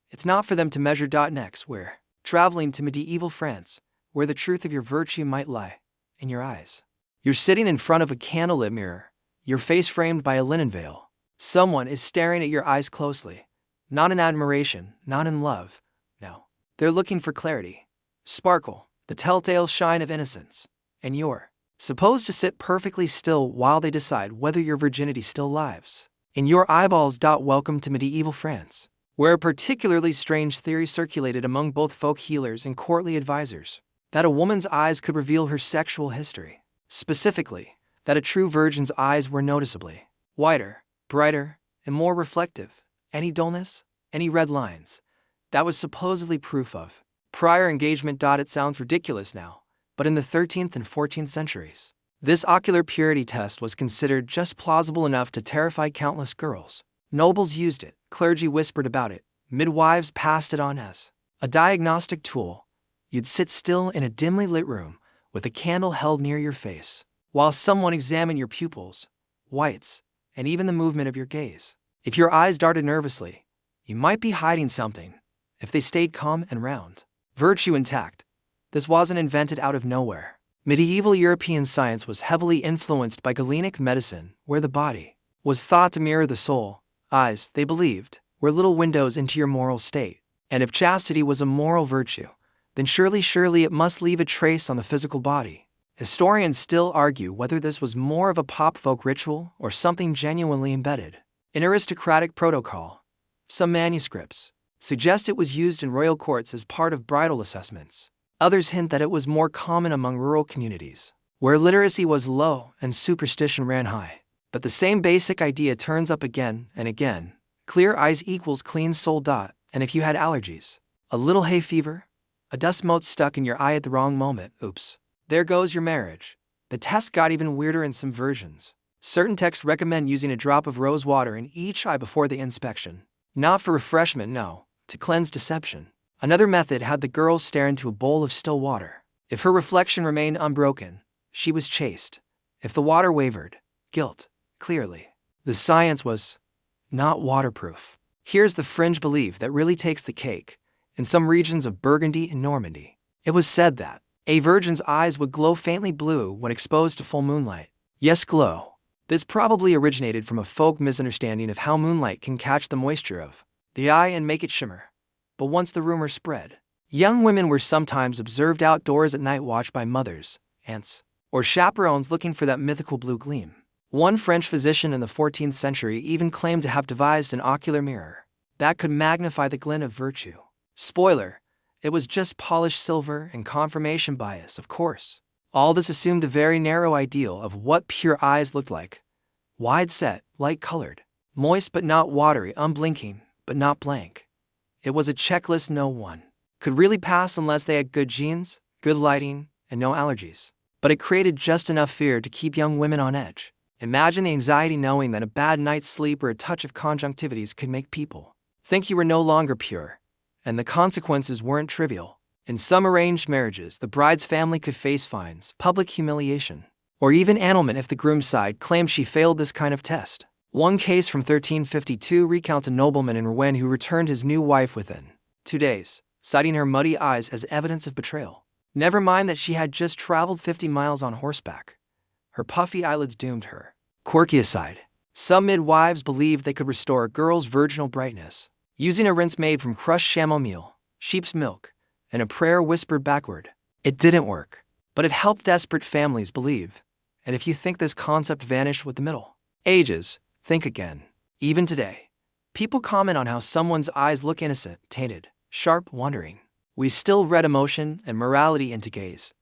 it's not for them to measure. Next, we're traveling to medieval France, where the truth of your virtue might lie in your eyes. You're sitting in front of a candlelit mirror, your face framed by a linen veil. Someone is staring at your eyes closely, not in admiration, not in love. No, they're looking for clarity, sparkle, the telltale shine of innocence. And you're supposed to sit perfectly still while they decide whether your virginity still lives in your eyeballs. Welcome to medieval France, where a particularly strange theory circulated among both folk healers and courtly advisors, that a woman's eyes could reveal her sexual history. Specifically, that a true virgin's eyes were noticeably whiter, brighter, and more reflective. Any dullness, any red lines, that was supposedly proof of prior engagement. It sounds ridiculous now, but in the 13th and 14th centuries, this ocular purity test was considered just plausible enough to terrify countless girls. Nobles used it, clergy whispered about it, midwives passed it on as a diagnostic tool. You'd sit still in a dimly lit room with a candle held near your face, while someone examined your pupils, whites, and even the movement of your gaze. If your eyes darted nervously, you might be hiding something. If they stayed calm and round, virtue intact. This wasn't invented out of nowhere. Medieval European science was heavily influenced by Galenic medicine, where the body was thought to mirror the soul. Eyes, they believed, were little windows into your moral state. And if chastity was a moral virtue, then surely it must leave a trace on the physical body. Historians still argue whether this was more of a pop folk ritual or something genuinely embedded in aristocratic protocol. Some manuscripts suggest it was used in royal courts as part of bridal assessments. Others hint that it was more common among rural communities, where literacy was low and superstition ran high. But the same basic idea turns up again and again. Clear eyes equals clean soul. And if you had allergies, a little hay fever, a dust mote stuck in your eye at the wrong moment, oops, there goes your marriage. The test got even weirder in some versions. Certain texts recommend using a drop of rose water in each eye before the inspection. Not for refreshment, no, to cleanse deception. Another method had the girl stare into a bowl of still water. If her reflection remained unbroken, she was chaste. If the water wavered, guilt. Clearly, the science was not waterproof. Here's the fringe belief that really takes the cake. In some regions of Burgundy and Normandy, it was said that a virgin's eyes would glow faintly blue when exposed to full moonlight. Yes, glow. This probably originated from a folk misunderstanding of how moonlight can catch the moisture of the eye and make it shimmer. But once the rumor spread, young women were sometimes observed outdoors at night watched by mothers, aunts, or chaperones looking for that mythical blue gleam. One French physician in the 14th century even claimed to have devised an ocular mirror that could magnify the glint of virtue. Spoiler, it was just polished silver and confirmation bias, of course. All this assumed a very narrow ideal of what pure eyes looked like. Wide set, light-colored, Moist but not watery, unblinking but not blank. It was a checklist no one could really pass unless they had good genes, good lighting, and no allergies. But it created just enough fear to keep young women on edge. Imagine the anxiety knowing that a bad night's sleep or a touch of conjunctivitis could make people think you were no longer pure. And the consequences weren't trivial. In some arranged marriages, the bride's family could face fines, public humiliation, or even annulment if the groom's side claimed she failed this kind of test. One case from 1352 recounts a nobleman in Rouen who returned his new wife within 2 days, citing her muddy eyes as evidence of betrayal. Never mind that she had just traveled 50 miles on horseback. Her puffy eyelids doomed her. Quirky aside, some midwives believed they could restore a girl's virginal brightness using a rinse made from crushed chamois meal, sheep's milk, and a prayer whispered backward. It didn't work, but it helped desperate families believe. And if you think this concept vanished with the Middle Ages, think again. Even today, people comment on how someone's eyes look innocent, tainted, sharp, wondering. We still read emotion and morality into gaze.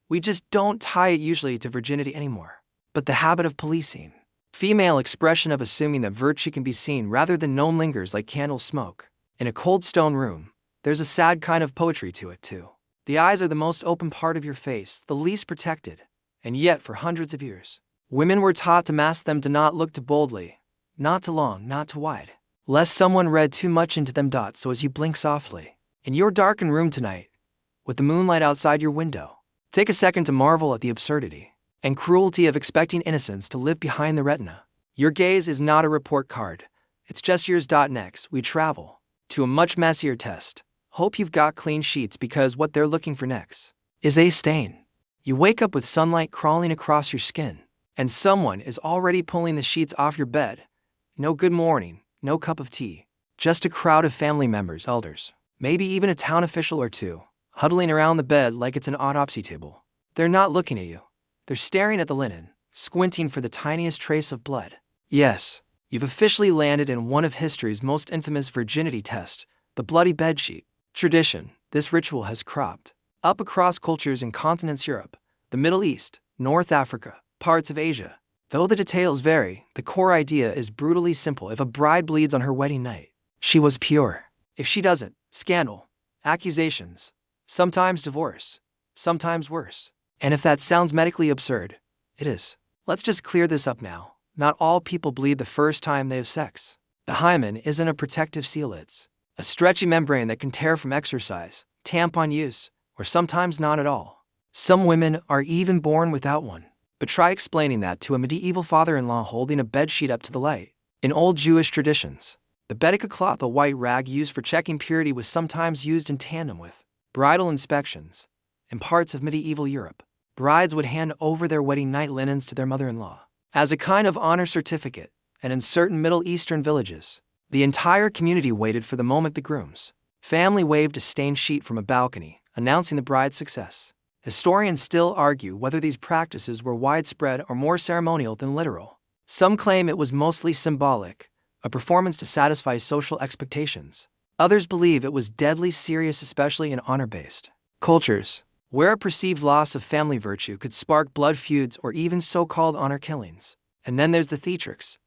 We just don't tie it usually to virginity anymore. But the habit of policing, female expression of assuming that virtue can be seen rather than known lingers like candle smoke. In a cold stone room, there's a sad kind of poetry to it too. The eyes are the most open part of your face, the least protected. And yet, for hundreds of years, women were taught to mask them, to not look too boldly, not too long, not too wide, lest someone read too much into them. So as you blink softly, in your darkened room tonight, with the moonlight outside your window, take a second to marvel at the absurdity and cruelty of expecting innocence to live behind the retina. Your gaze is not a report card, it's just yours. Next, we travel to a much messier test. Hope you've got clean sheets, because what they're looking for next is a stain. You wake up with sunlight crawling across your skin, and someone is already pulling the sheets off your bed. No good morning, no cup of tea, just a crowd of family members, elders, maybe even a town official or two, huddling around the bed like it's an autopsy table. They're not looking at you. They're staring at the linen, squinting for the tiniest trace of blood. Yes, you've officially landed in one of history's most infamous virginity tests, the bloody bedsheet. Tradition, this ritual has cropped up across cultures in continents Europe, the Middle East, North Africa, parts of Asia. Though the details vary, the core idea is brutally simple. If a bride bleeds on her wedding night, she was pure. If she doesn't, scandal, accusations, sometimes divorce, sometimes worse. And if that sounds medically absurd, it is. Let's just clear this up now. Not all people bleed the first time they have sex. The hymen isn't a protective seal, it's a stretchy membrane that can tear from exercise, tampon use, or sometimes not at all. Some women are even born without one. But try explaining that to a medieval father-in-law holding a bedsheet up to the light. In old Jewish traditions, the bedika cloth, a white rag used for checking purity, was sometimes used in tandem with bridal inspections. In parts of medieval Europe, brides would hand over their wedding night linens to their mother-in-law as a kind of honor certificate, and in certain Middle Eastern villages, the entire community waited for the moment the groom's family waved a stained sheet from a balcony, announcing the bride's success. Historians still argue whether these practices were widespread or more ceremonial than literal. Some claim it was mostly symbolic, a performance to satisfy social expectations. Others believe it was deadly serious, especially in honor-based cultures, where a perceived loss of family virtue could spark blood feuds or even so-called honor killings. And then there's the theatrics.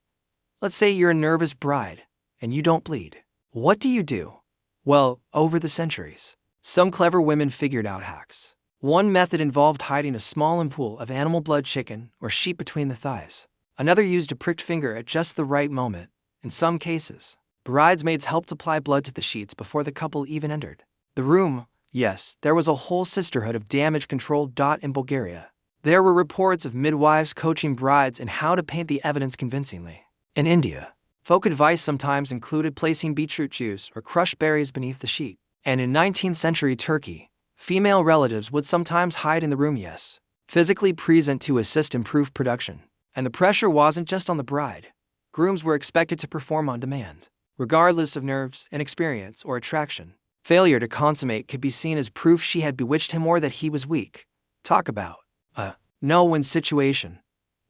Let's say you're a nervous bride, and you don't bleed. What do you do? Well, over the centuries, some clever women figured out hacks. One method involved hiding a small ampoule of animal blood, chicken, or sheep between the thighs. Another used a pricked finger at just the right moment. In some cases, bridesmaids helped apply blood to the sheets before the couple even entered the room. Yes, there was a whole sisterhood of damage control. In Bulgaria, there were reports of midwives coaching brides in how to paint the evidence convincingly. In India, folk advice sometimes included placing beetroot juice or crushed berries beneath the sheet. And in 19th century Turkey, female relatives would sometimes hide in the room, yes, physically present to assist improve production. And the pressure wasn't just on the bride. Grooms were expected to perform on demand, regardless of nerves, inexperience, or attraction. Failure to consummate could be seen as proof she had bewitched him or that he was weak. Talk about a no-win situation.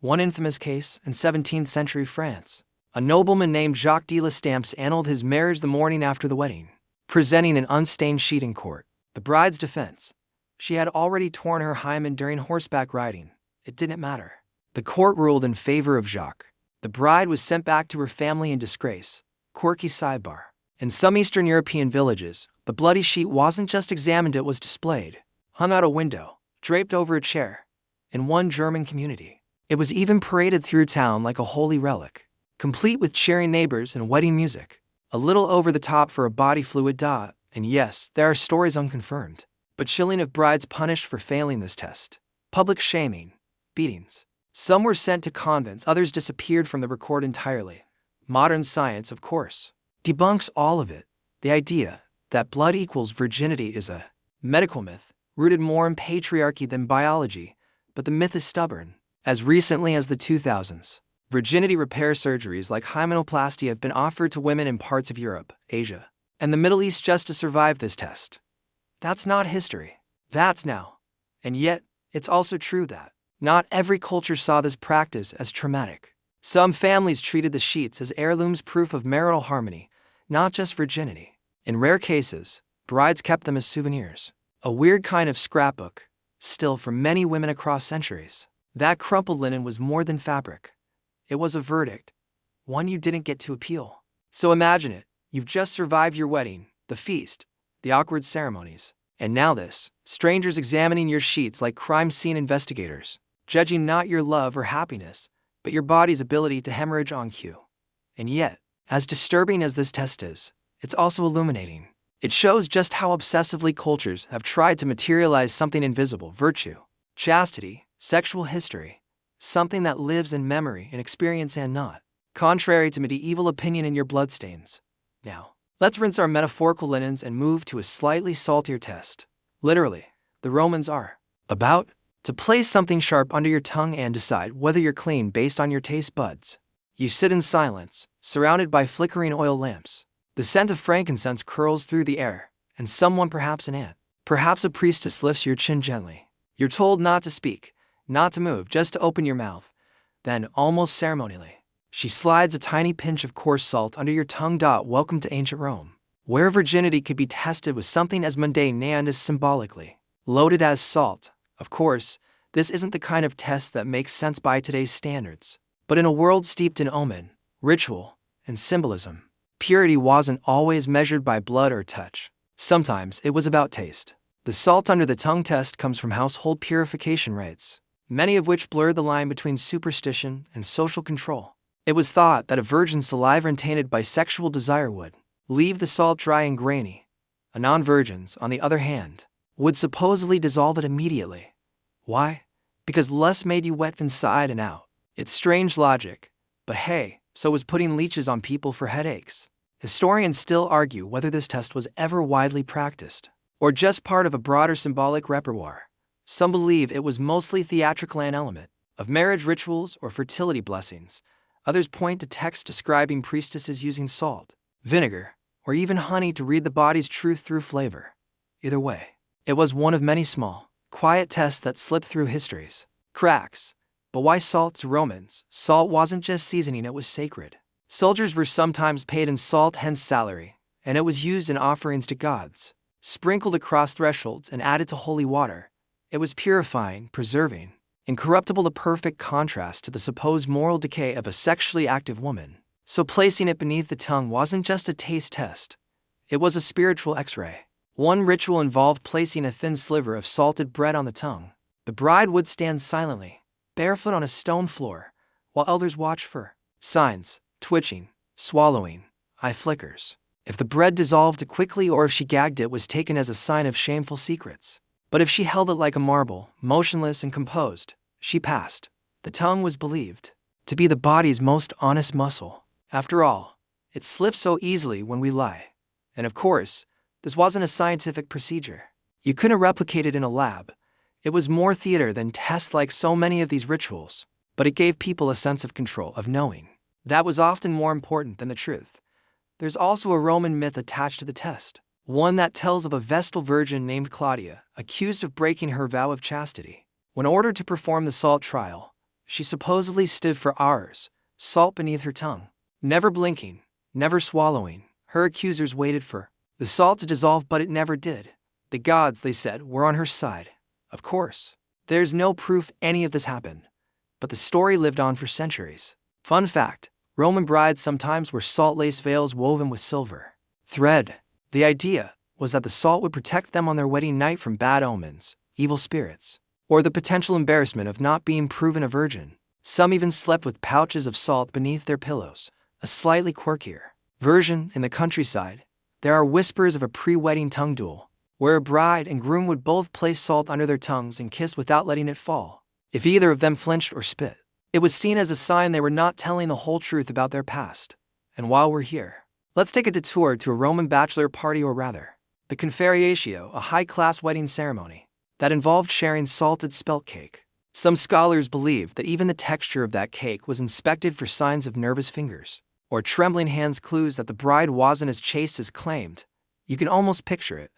One infamous case in 17th century France. A nobleman named Jacques de Lestamps annulled his marriage the morning after the wedding, presenting an unstained sheet in court. The bride's defense: she had already torn her hymen during horseback riding. It didn't matter. The court ruled in favor of Jacques. The bride was sent back to her family in disgrace. Quirky sidebar. In some Eastern European villages, the bloody sheet wasn't just examined, it was displayed, hung out a window, draped over a chair. In one German community, it was even paraded through town like a holy relic, complete with cheering neighbors and wedding music. A little over the top for a body fluid dot, and yes, there are stories unconfirmed, but chilling of brides punished for failing this test. Public shaming, beatings. Some were sent to convents, others disappeared from the record entirely. Modern science, of course, debunks all of it. The idea that blood equals virginity is a medical myth, rooted more in patriarchy than biology, but the myth is stubborn. As recently as the 2000s, virginity repair surgeries like hymenoplasty have been offered to women in parts of Europe, Asia, and the Middle East just to survive this test. That's not history. That's now. And yet, it's also true that not every culture saw this practice as traumatic. Some families treated the sheets as heirlooms, proof of marital harmony, not just virginity. In rare cases, brides kept them as souvenirs, a weird kind of scrapbook, still for many women across centuries. That crumpled linen was more than fabric. It was a verdict, one you didn't get to appeal. So imagine it, you've just survived your wedding, the feast, the awkward ceremonies, and now this, strangers examining your sheets like crime scene investigators, judging not your love or happiness, but your body's ability to hemorrhage on cue. And yet, as disturbing as this test is, it's also illuminating. It shows just how obsessively cultures have tried to materialize something invisible: virtue, chastity, sexual history, something that lives in memory and experience and not, contrary to medieval opinion in your bloodstains. Now, let's rinse our metaphorical linens and move to a slightly saltier test. Literally, the Romans are about to place something sharp under your tongue and decide whether you're clean based on your taste buds. You sit in silence, surrounded by flickering oil lamps. The scent of frankincense curls through the air, and someone, perhaps an ant, perhaps a priestess, lifts your chin gently. You're told not to speak, not to move, just to open your mouth. Then, almost ceremonially, she slides a tiny pinch of coarse salt under your tongue. Welcome to ancient Rome, where virginity could be tested with something as mundane and as symbolically loaded as salt. Of course, this isn't the kind of test that makes sense by today's standards. But in a world steeped in omen, ritual, and symbolism, purity wasn't always measured by blood or touch. Sometimes it was about taste. The salt under the tongue test comes from household purification rites, many of which blurred the line between superstition and social control. It was thought that a virgin's saliva untainted by sexual desire would leave the salt dry and grainy. A non-virgin's, on the other hand, would supposedly dissolve it immediately. Why? Because lust made you wet inside and out. It's strange logic, but hey, so was putting leeches on people for headaches. Historians still argue whether this test was ever widely practiced, or just part of a broader symbolic repertoire. Some believe it was mostly theatrical, an element of marriage rituals or fertility blessings. Others point to texts describing priestesses using salt, vinegar, or even honey to read the body's truth through flavor. Either way, it was one of many small, quiet tests that slipped through history's cracks. But why salt to Romans? Salt wasn't just seasoning, it was sacred. Soldiers were sometimes paid in salt, hence salary, and it was used in offerings to gods. Sprinkled across thresholds and added to holy water, it was purifying, preserving, incorruptible, a perfect contrast to the supposed moral decay of a sexually active woman. So placing it beneath the tongue wasn't just a taste test. It was a spiritual x-ray. One ritual involved placing a thin sliver of salted bread on the tongue. The bride would stand silently, barefoot on a stone floor, while elders watched for signs: twitching, swallowing, eye flickers. If the bread dissolved quickly or if she gagged, it was taken as a sign of shameful secrets. But if she held it like a marble, motionless and composed, she passed. The tongue was believed to be the body's most honest muscle. After all, it slips so easily when we lie. And of course, this wasn't a scientific procedure. You couldn't replicate it in a lab. It was more theater than tests like so many of these rituals, but it gave people a sense of control, of knowing. That was often more important than the truth. There's also a Roman myth attached to the test, one that tells of a Vestal virgin named Claudia, accused of breaking her vow of chastity. When ordered to perform the salt trial, she supposedly stood for hours, salt beneath her tongue, never blinking, never swallowing. Her accusers waited for the salt to dissolve, but it never did. The gods, they said, were on her side. Of course, there's no proof any of this happened, but the story lived on for centuries. Fun fact, Roman brides sometimes wore salt-lace veils woven with silver thread. The idea was that the salt would protect them on their wedding night from bad omens, evil spirits, or the potential embarrassment of not being proven a virgin. Some even slept with pouches of salt beneath their pillows, a slightly quirkier version. In the countryside, there are whispers of a pre-wedding tongue duel, where a bride and groom would both place salt under their tongues and kiss without letting it fall. If either of them flinched or spit, it was seen as a sign they were not telling the whole truth about their past. And while we're here, let's take a detour to a Roman bachelor party, or rather, the confarreatio, a high-class wedding ceremony that involved sharing salted spelt cake. Some scholars believe that even the texture of that cake was inspected for signs of nervous fingers or trembling hands, clues that the bride wasn't as chaste as claimed. You can almost picture it,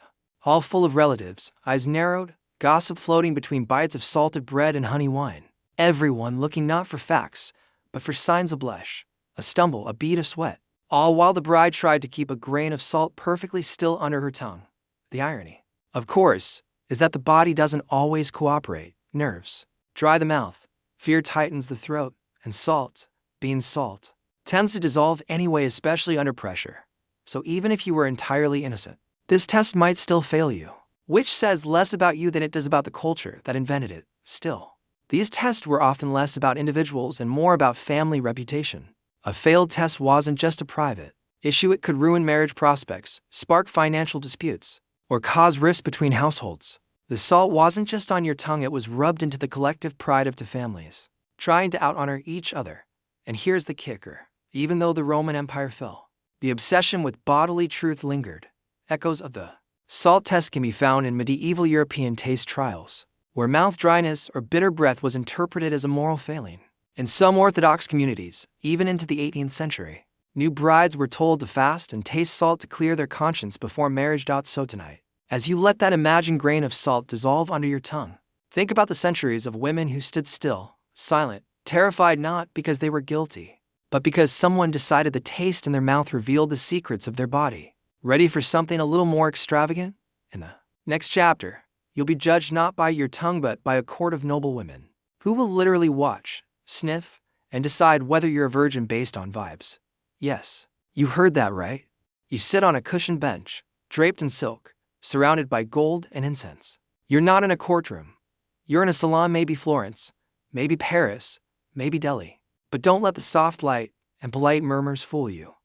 all full of relatives, eyes narrowed, gossip floating between bites of salted bread and honey wine. Everyone looking not for facts, but for signs of blush, a stumble, a bead of sweat, all while the bride tried to keep a grain of salt perfectly still under her tongue. The irony, of course, is that the body doesn't always cooperate. Nerves dry the mouth, fear tightens the throat, and salt, being salt, tends to dissolve anyway, especially under pressure. So even if you were entirely innocent, this test might still fail you, which says less about you than it does about the culture that invented it. Still, these tests were often less about individuals and more about family reputation. A failed test wasn't just a private issue. It could ruin marriage prospects, spark financial disputes, or cause rifts between households. The salt wasn't just on your tongue, it was rubbed into the collective pride of two families, trying to out-honor each other. And here's the kicker. Even though the Roman Empire fell, the obsession with bodily truth lingered. Echoes of the salt test can be found in medieval European taste trials, where mouth dryness or bitter breath was interpreted as a moral failing. In some Orthodox communities, even into the 18th century, new brides were told to fast and taste salt to clear their conscience before marriage. So tonight, as you let that imagined grain of salt dissolve under your tongue, think about the centuries of women who stood still, silent, terrified, not because they were guilty, but because someone decided the taste in their mouth revealed the secrets of their body. Ready for something a little more extravagant? In the next chapter, you'll be judged not by your tongue but by a court of noble women, who will literally watch, sniff, and decide whether you're a virgin based on vibes. Yes, you heard that right. You sit on a cushioned bench, draped in silk, surrounded by gold and incense. You're not in a courtroom. You're in a salon, maybe Florence, maybe Paris, maybe Delhi. But don't let the soft light and polite murmurs fool you.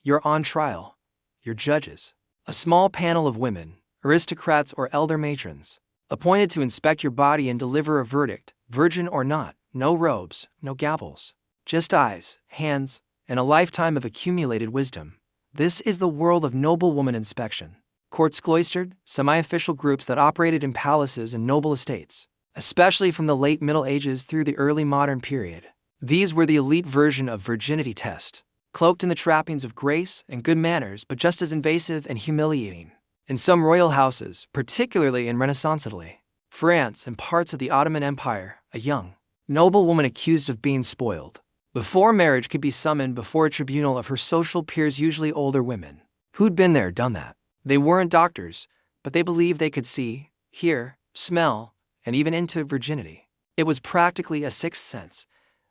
You're on trial. Your judges, a small panel of women, aristocrats or elder matrons, appointed to inspect your body and deliver a verdict, virgin or not. No robes, no gavels, just eyes, hands, and a lifetime of accumulated wisdom. This is the world of noble woman inspection. Courts cloistered, semi-official groups that operated in palaces and noble estates, especially from the late Middle Ages through the early modern period. These were the elite version of virginity test, cloaked in the trappings of grace and good manners, but just as invasive and humiliating. In some royal houses, particularly in Renaissance Italy, France, and parts of the Ottoman Empire, a young, noble woman accused of being spoiled before marriage could be summoned before a tribunal of her social peers, usually older women, who'd been there, done that. They weren't doctors, but they believed they could see, hear, smell, and even into virginity. It was practically a sixth sense.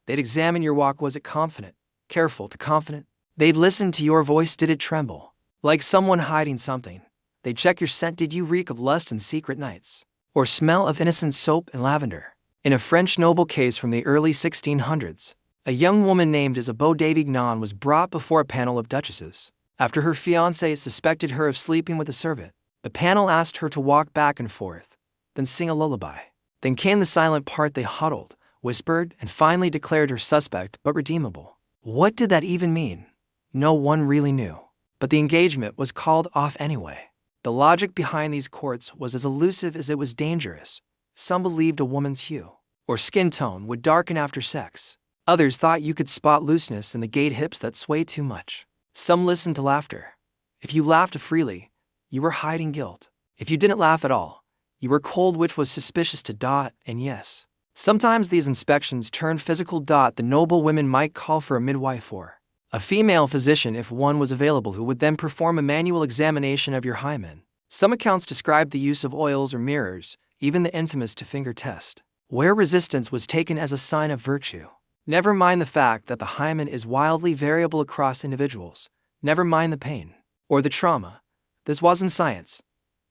They'd examine your walk. Was it confident, careful to confident? They'd listen to your voice. Did it tremble, like someone hiding something? They'd check your scent. Did you reek of lust and secret nights, or smell of innocent soap and lavender? In a French noble case from the early 1600s, a young woman named Isabeau d'Avignon was brought before a panel of duchesses. After her fiancé suspected her of sleeping with a servant, the panel asked her to walk back and forth, then sing a lullaby. Then came the silent part. They huddled, whispered, and finally declared her suspect but redeemable. What did that even mean? No one really knew. But the engagement was called off anyway. The logic behind these courts was as elusive as it was dangerous. Some believed a woman's hue or skin tone would darken after sex. Others thought you could spot looseness in the gait hips that sway too much. Some listened to laughter. If you laughed freely, you were hiding guilt. If you didn't laugh at all, you were cold, which was suspicious to Dot. And yes, sometimes these inspections turned physical. The noble women might call for a midwife or a female physician if one was available, who would then perform a manual examination of your hymen. Some accounts describe the use of oils or mirrors, even the infamous two-finger test, where resistance was taken as a sign of virtue. Never mind the fact that the hymen is wildly variable across individuals. Never mind the pain or the trauma. This wasn't science.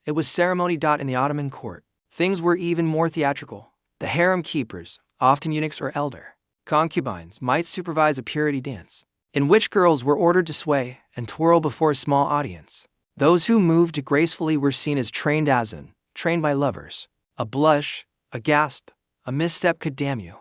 It was ceremony. In the Ottoman court, things were even more theatrical. The harem keepers, often eunuchs or elder concubines, might supervise a purity dance, in which girls were ordered to sway and twirl before a small audience. Those who moved gracefully were seen as trained by lovers. A blush, a gasp, a misstep could damn you.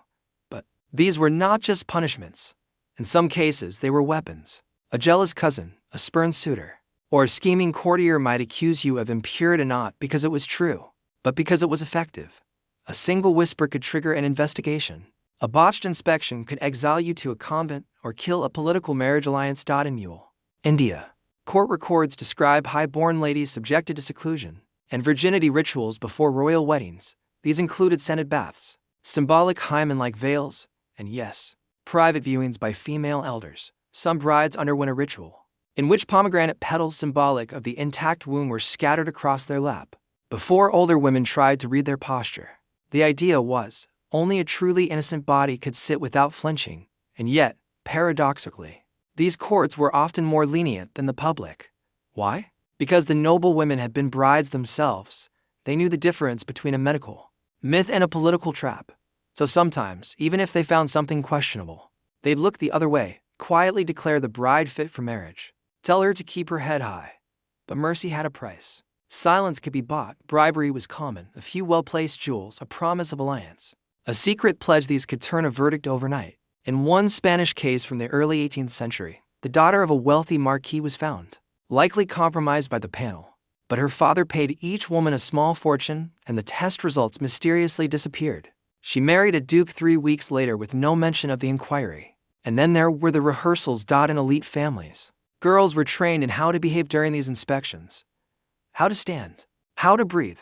But these were not just punishments. In some cases, they were weapons. A jealous cousin, a spurned suitor, or a scheming courtier might accuse you of impurity not because it was true, but because it was effective. A single whisper could trigger an investigation. A botched inspection could exile you to a convent or kill a political marriage alliance. In Mule, India, court records describe high-born ladies subjected to seclusion and virginity rituals before royal weddings. These included scented baths, symbolic hymen-like veils, and yes, private viewings by female elders. Some brides underwent a ritual in which pomegranate petals symbolic of the intact womb were scattered across their lap before older women tried to read their posture. The idea was, only a truly innocent body could sit without flinching, and yet, paradoxically, these courts were often more lenient than the public. Why? Because the noble women had been brides themselves. They knew the difference between a medical myth and a political trap. So sometimes, even if they found something questionable, they'd look the other way, quietly declare the bride fit for marriage, tell her to keep her head high. But mercy had a price. Silence could be bought, bribery was common, a few well-placed jewels, a promise of alliance. A secret pledge. These could turn a verdict overnight. In one Spanish case from the early 18th century, the daughter of a wealthy marquis was found, likely compromised by the panel. But her father paid each woman a small fortune, and the test results mysteriously disappeared. She married a duke 3 weeks later with no mention of the inquiry. And then there were the rehearsals. In elite families, girls were trained in how to behave during these inspections. How to stand, how to breathe,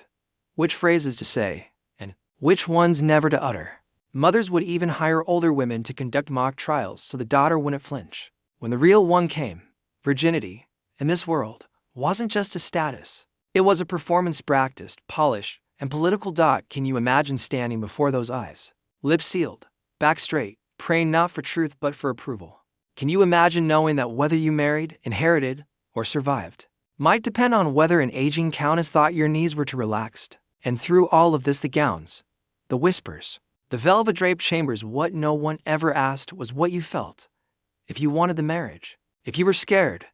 which phrases to say, and which ones never to utter. Mothers would even hire older women to conduct mock trials so the daughter wouldn't flinch. When the real one came, virginity, in this world, wasn't just a status. It was a performance practiced, polished, and political. Can you imagine standing before those eyes, lips sealed, back straight, praying not for truth but for approval? Can you imagine knowing that whether you married, inherited, or survived might depend on whether an aging countess thought your knees were too relaxed? And through all of this, the gowns, the whispers, the velvet-draped chambers, what no one ever asked was what you felt. If you wanted the marriage, if you were scared,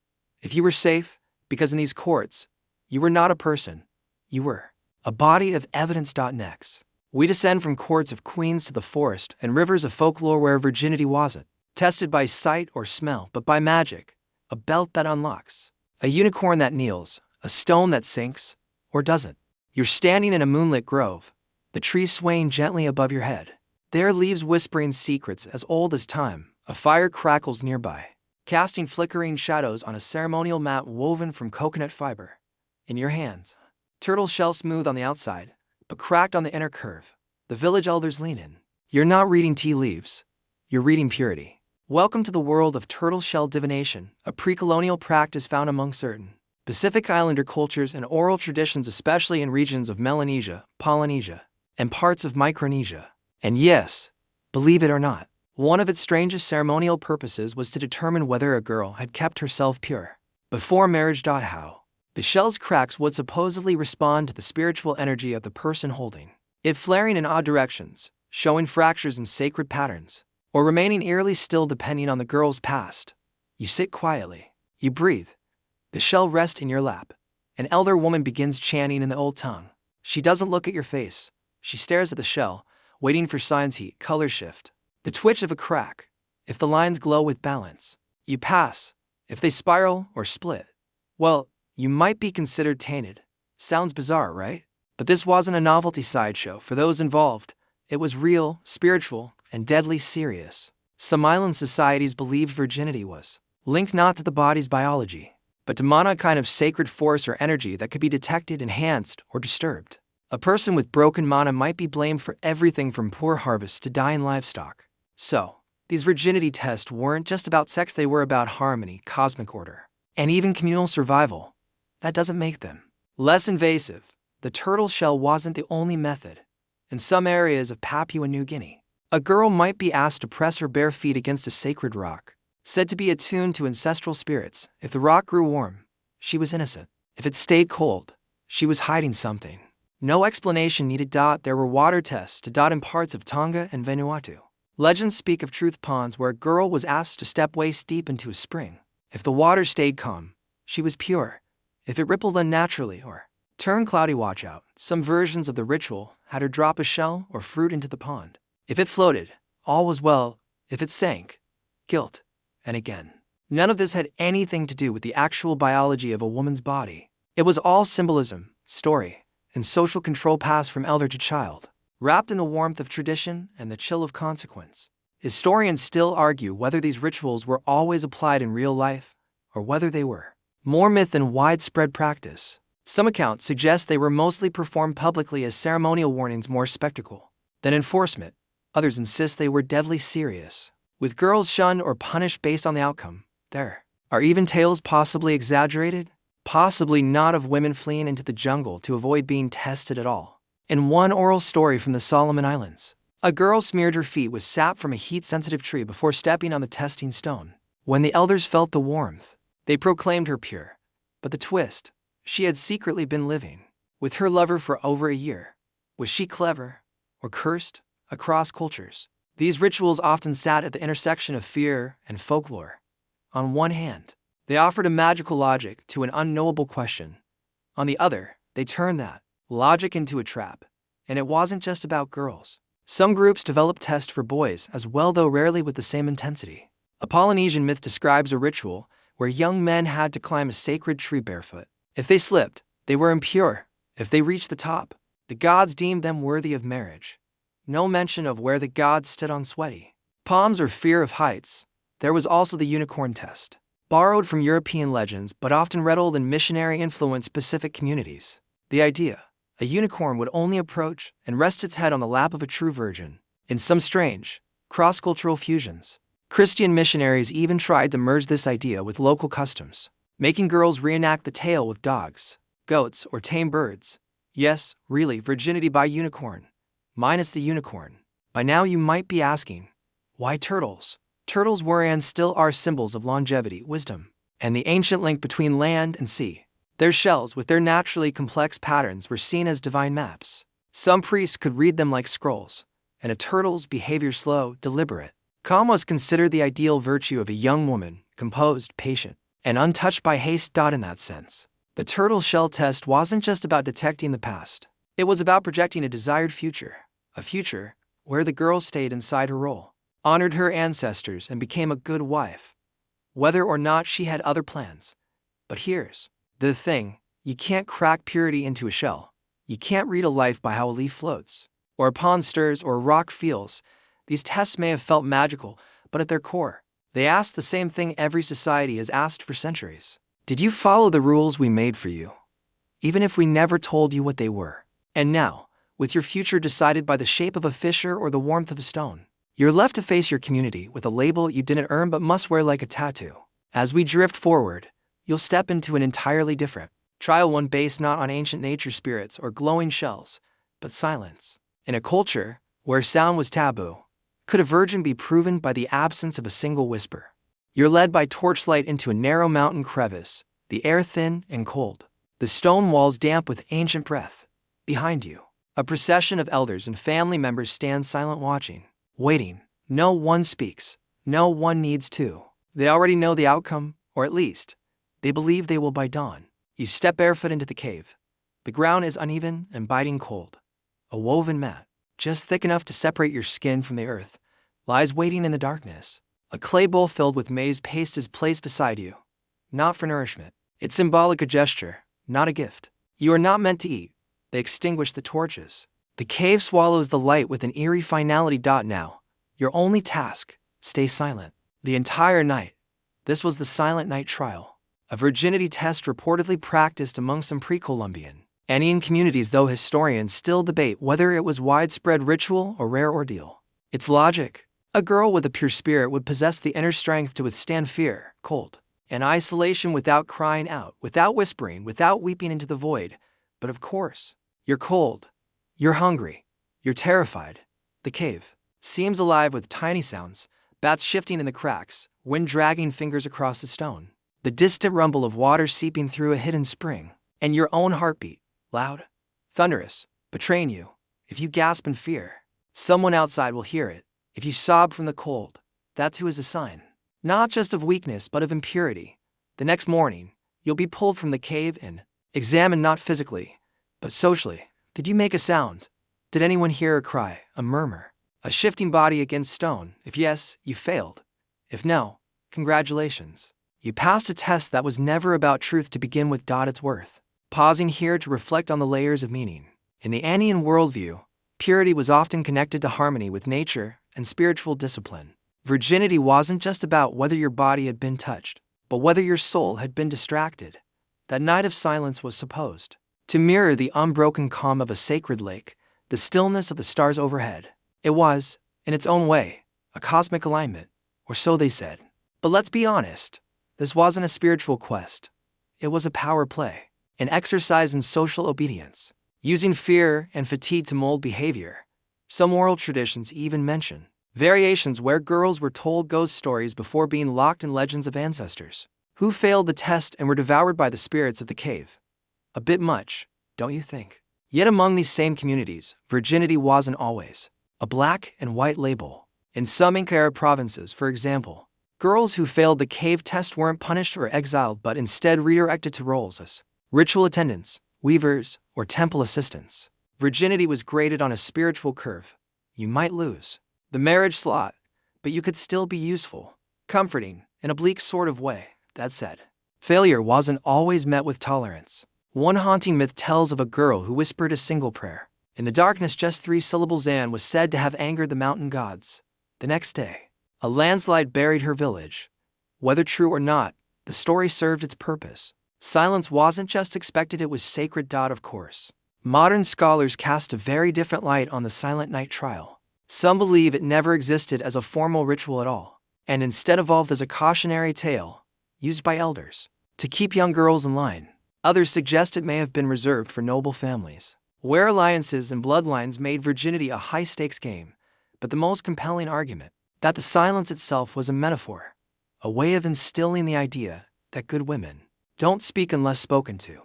if you were safe, because in these courts, you were not a person, you were a body of evidence. Next, we descend from courts of queens to the forest and rivers of folklore where virginity wasn't tested by sight or smell but by magic, a belt that unlocks, a unicorn that kneels, a stone that sinks, or doesn't. You're standing in a moonlit grove, the trees swaying gently above your head, their leaves whispering secrets as old as time. A fire crackles nearby, casting flickering shadows on a ceremonial mat woven from coconut fiber. In your hands, turtle shell smooth on the outside, but cracked on the inner curve. The village elders lean in. You're not reading tea leaves, you're reading purity. Welcome to the world of turtle shell divination, a pre-colonial practice found among certain Pacific Islander cultures and oral traditions, especially in regions of Melanesia, Polynesia, and parts of Micronesia. And yes, believe it or not, one of its strangest ceremonial purposes was to determine whether a girl had kept herself pure before marriage. How? The shell's cracks would supposedly respond to the spiritual energy of the person holding it, flaring in odd directions, showing fractures and sacred patterns, or remaining eerily still depending on the girl's past. You sit quietly, you breathe. The shell rests in your lap. An elder woman begins chanting in the old tongue. She doesn't look at your face. She stares at the shell, waiting for signs: heat, color shift, the twitch of a crack. If the lines glow with balance, you pass. If they spiral or split, well, you might be considered tainted. Sounds bizarre, right? But this wasn't a novelty sideshow for those involved. It was real, spiritual, and deadly serious. Some island societies believed virginity was linked not to the body's biology, but to mana, kind of sacred force or energy that could be detected, enhanced, or disturbed. A person with broken mana might be blamed for everything from poor harvests to dying livestock. So, these virginity tests weren't just about sex, they were about harmony, cosmic order, and even communal survival. That doesn't make them less invasive. The turtle shell wasn't the only method. In some areas of Papua New Guinea, A girl might be asked to press her bare feet against a sacred rock, said to be attuned to ancestral spirits. If the rock grew warm, she was innocent. If it stayed cold, she was hiding something. No explanation needed. There were water tests in parts of Tonga and Vanuatu. Legends speak of truth ponds where a girl was asked to step waist deep into a spring. If the water stayed calm, she was pure. If it rippled unnaturally or turned cloudy, watch out. Some versions of the ritual had her drop a shell or fruit into the pond. If it floated, all was well. If it sank, guilt. And again. None of this had anything to do with the actual biology of a woman's body. It was all symbolism, story, and social control passed from elder to child, wrapped in the warmth of tradition and the chill of consequence. Historians still argue whether these rituals were always applied in real life, or whether they were more myth than widespread practice. Some accounts suggest they were mostly performed publicly as ceremonial warnings, more spectacle than enforcement. Others insist they were deadly serious, with girls shunned or punished based on the outcome. There are even tales, possibly exaggerated, possibly not, of women fleeing into the jungle to avoid being tested at all. In one oral story from the Solomon Islands, a girl smeared her feet with sap from a heat-sensitive tree before stepping on the testing stone. When the elders felt the warmth, they proclaimed her pure. But the twist: she had secretly been living with her lover for over a year. Was she clever or cursed? Across cultures, these rituals often sat at the intersection of fear and folklore. On one hand, they offered a magical logic to an unknowable question. On the other, they turned that logic into a trap. And it wasn't just about girls. Some groups developed tests for boys as well, though rarely with the same intensity. A Polynesian myth describes a ritual where young men had to climb a sacred tree barefoot. If they slipped, they were impure. If they reached the top, the gods deemed them worthy of marriage. No mention of where the gods stood on sweaty palms or fear of heights. There was also the unicorn test, borrowed from European legends but often riddled in missionary-influenced Pacific communities. The idea: a unicorn would only approach and rest its head on the lap of a true virgin. In some strange, cross-cultural fusions, Christian missionaries even tried to merge this idea with local customs, making girls reenact the tale with dogs, goats, or tame birds. Yes, really, virginity by unicorn. Minus the unicorn. By now you might be asking, why turtles? Turtles were and still are symbols of longevity, wisdom, and the ancient link between land and sea. Their shells, with their naturally complex patterns, were seen as divine maps. Some priests could read them like scrolls, and a turtle's behavior, slow, deliberate, calm, was considered the ideal virtue of a young woman, composed, patient, and untouched by haste. In that sense, the turtle shell test wasn't just about detecting the past. It was about projecting a desired future, a future where the girl stayed inside her role, honored her ancestors, and became a good wife, whether or not she had other plans. But here's the thing: you can't crack purity into a shell. You can't read a life by how a leaf floats, or a pond stirs, or a rock feels. These tests may have felt magical, but at their core, they asked the same thing every society has asked for centuries. Did you follow the rules we made for you, even if we never told you what they were? And now, with your future decided by the shape of a fissure or the warmth of a stone, you're left to face your community with a label you didn't earn but must wear like a tattoo. As we drift forward, you'll step into an entirely different trial, one based not on ancient nature spirits or glowing shells, but silence. In a culture where sound was taboo, could a virgin be proven by the absence of a single whisper? You're led by torchlight into a narrow mountain crevice, the air thin and cold, the stone walls damp with ancient breath. Behind you, a procession of elders and family members stand silent, watching, waiting. No one speaks. No one needs to. They already know the outcome, or at least, they believe they will by dawn. You step barefoot into the cave. The ground is uneven and biting cold. A woven mat, just thick enough to separate your skin from the earth, lies waiting in the darkness. A clay bowl filled with maize paste is placed beside you. Not for nourishment. It's symbolic, a gesture, not a gift. You are not meant to eat. They extinguish the torches. The cave swallows the light with an eerie finality. Now, your only task: stay silent. The entire night. This was the silent night trial, a virginity test reportedly practiced among some pre-Columbian Indian communities, though historians still debate whether it was widespread ritual or rare ordeal. Its logic: a girl with a pure spirit would possess the inner strength to withstand fear, cold, and isolation without crying out, without whispering, without weeping into the void. But of course, you're cold, you're hungry, you're terrified. The cave. seems alive with tiny sounds, bats shifting in the cracks, wind dragging fingers across the stone, the distant rumble of water seeping through a hidden spring, and your own heartbeat, loud, thunderous, betraying you. If you gasp in fear, someone outside will hear it. If you sob from the cold, that too is a sign, not just of weakness but of impurity. The next morning, you'll be pulled from the cave and examined not physically, but socially. Did you make a sound? Did anyone hear a cry, a murmur, a shifting body against stone? If yes, you failed. If no, congratulations. You passed a test that was never about truth to begin with. Its worth. Pausing here to reflect on the layers of meaning. In the Andean worldview, purity was often connected to harmony with nature and spiritual discipline. Virginity wasn't just about whether your body had been touched, but whether your soul had been distracted. That night of silence was supposed to mirror the unbroken calm of a sacred lake, the stillness of the stars overhead. It was, in its own way, a cosmic alignment, or so they said. But let's be honest, this wasn't a spiritual quest. It was a power play, an exercise in social obedience, using fear and fatigue to mold behavior. Some oral traditions even mention variations where girls were told ghost stories before being locked in legends of ancestors who failed the test and were devoured by the spirits of the cave. A bit much, don't you think? Yet among these same communities, virginity wasn't always a black and white label. In some Inca provinces, for example, girls who failed the cave test weren't punished or exiled but instead redirected to roles as ritual attendants, weavers, or temple assistants. Virginity was graded on a spiritual curve. You might lose the marriage slot, but you could still be useful, comforting, in a bleak sort of way. That said, failure wasn't always met with tolerance. One haunting myth tells of a girl who whispered a single prayer in the darkness, just 3 syllables, and was said to have angered the mountain gods. The next day, a landslide buried her village. Whether true or not, the story served its purpose. Silence wasn't just expected, it was sacred. Of course, modern scholars cast a very different light on the Silent Night trial. Some believe it never existed as a formal ritual at all, and instead evolved as a cautionary tale used by elders to keep young girls in line. Others suggest it may have been reserved for noble families, where alliances and bloodlines made virginity a high-stakes game. But the most compelling argument, that the silence itself was a metaphor, a way of instilling the idea that good women don't speak unless spoken to,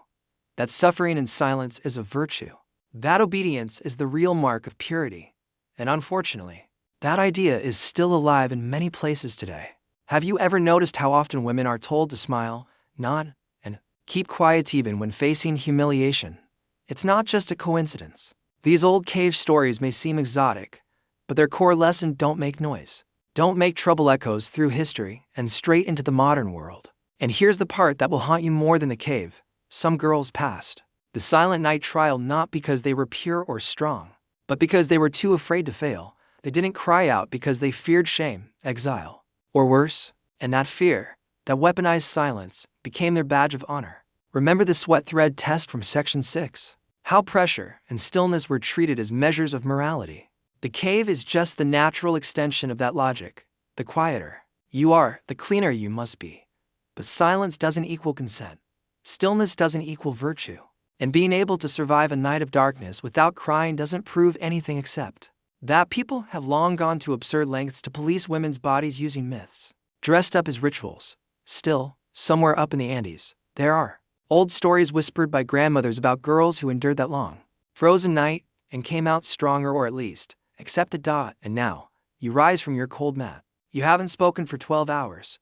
that suffering in silence is a virtue, that obedience is the real mark of purity. And unfortunately, that idea is still alive in many places today. Have you ever noticed how often women are told to smile, nod, and keep quiet even when facing humiliation? It's not just a coincidence. These old cave stories may seem exotic, but their core lesson: don't make noise. Don't make trouble. Echoes through history and straight into the modern world. And here's the part that will haunt you more than the cave. Some girls passed the Silent Night trial not because they were pure or strong, but because they were too afraid to fail. They didn't cry out because they feared shame, exile, or worse, and that fear, that weaponized silence, became their badge of honor. Remember the sweat thread test from Section 6? How pressure and stillness were treated as measures of morality. The cave is just the natural extension of that logic. The quieter you are, the cleaner you must be. But silence doesn't equal consent. Stillness doesn't equal virtue. And being able to survive a night of darkness without crying doesn't prove anything except that people have long gone to absurd lengths to police women's bodies using myths, dressed up as rituals. Still, somewhere up in the Andes, there are old stories whispered by grandmothers about girls who endured that long, frozen night and came out stronger, or at least accepted. And now, you rise from your cold mat. You haven't spoken for 12 hours.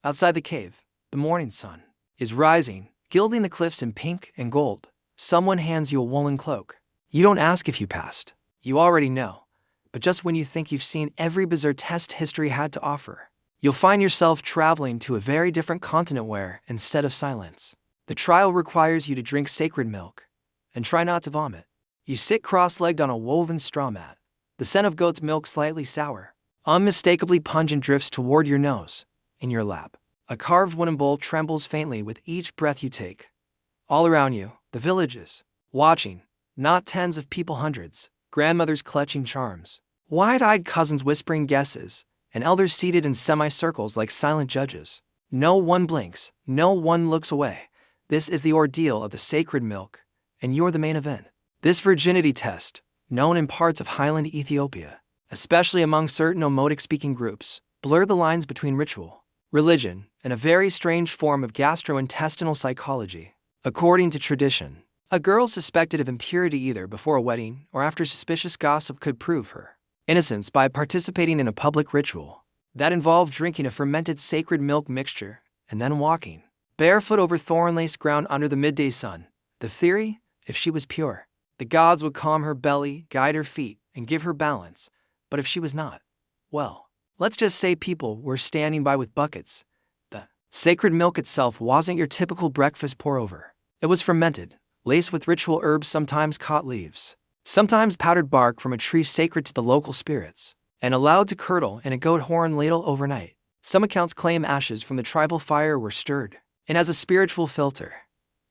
Outside the cave, the morning sun is rising, gilding the cliffs in pink and gold. Someone hands you a woolen cloak. You don't ask if you passed. You already know. But just when you think you've seen every bizarre test history had to offer, you'll find yourself traveling to a very different continent where, instead of silence, the trial requires you to drink sacred milk and try not to vomit. You sit cross-legged on a woven straw mat. The scent of goat's milk, slightly sour, unmistakably pungent, drifts toward your nose. In your lap, a carved wooden bowl trembles faintly with each breath you take. All around you, the villages, watching, not tens of people, hundreds, grandmothers clutching charms, wide-eyed cousins whispering guesses, and elders seated in semicircles like silent judges. No one blinks, no one looks away. This is the ordeal of the sacred milk, and you're the main event. This virginity test, known in parts of highland Ethiopia especially among certain Omotic-speaking groups, blur the lines between ritual, religion, and a very strange form of gastrointestinal psychology. According to tradition, a girl suspected of impurity either before a wedding or after suspicious gossip could prove her innocence by participating in a public ritual that involved drinking a fermented sacred milk mixture and then walking barefoot over thorn-laced ground under the midday sun. The theory, if she was pure, the gods would calm her belly, guide her feet, and give her balance. But if she was not, well, let's just say people were standing by with buckets. The sacred milk itself wasn't your typical breakfast pour-over. It was fermented, laced with ritual herbs, sometimes caught leaves, sometimes powdered bark from a tree sacred to the local spirits, and allowed to curdle in a goat horn ladle overnight. Some accounts claim ashes from the tribal fire were stirred in as a spiritual filter.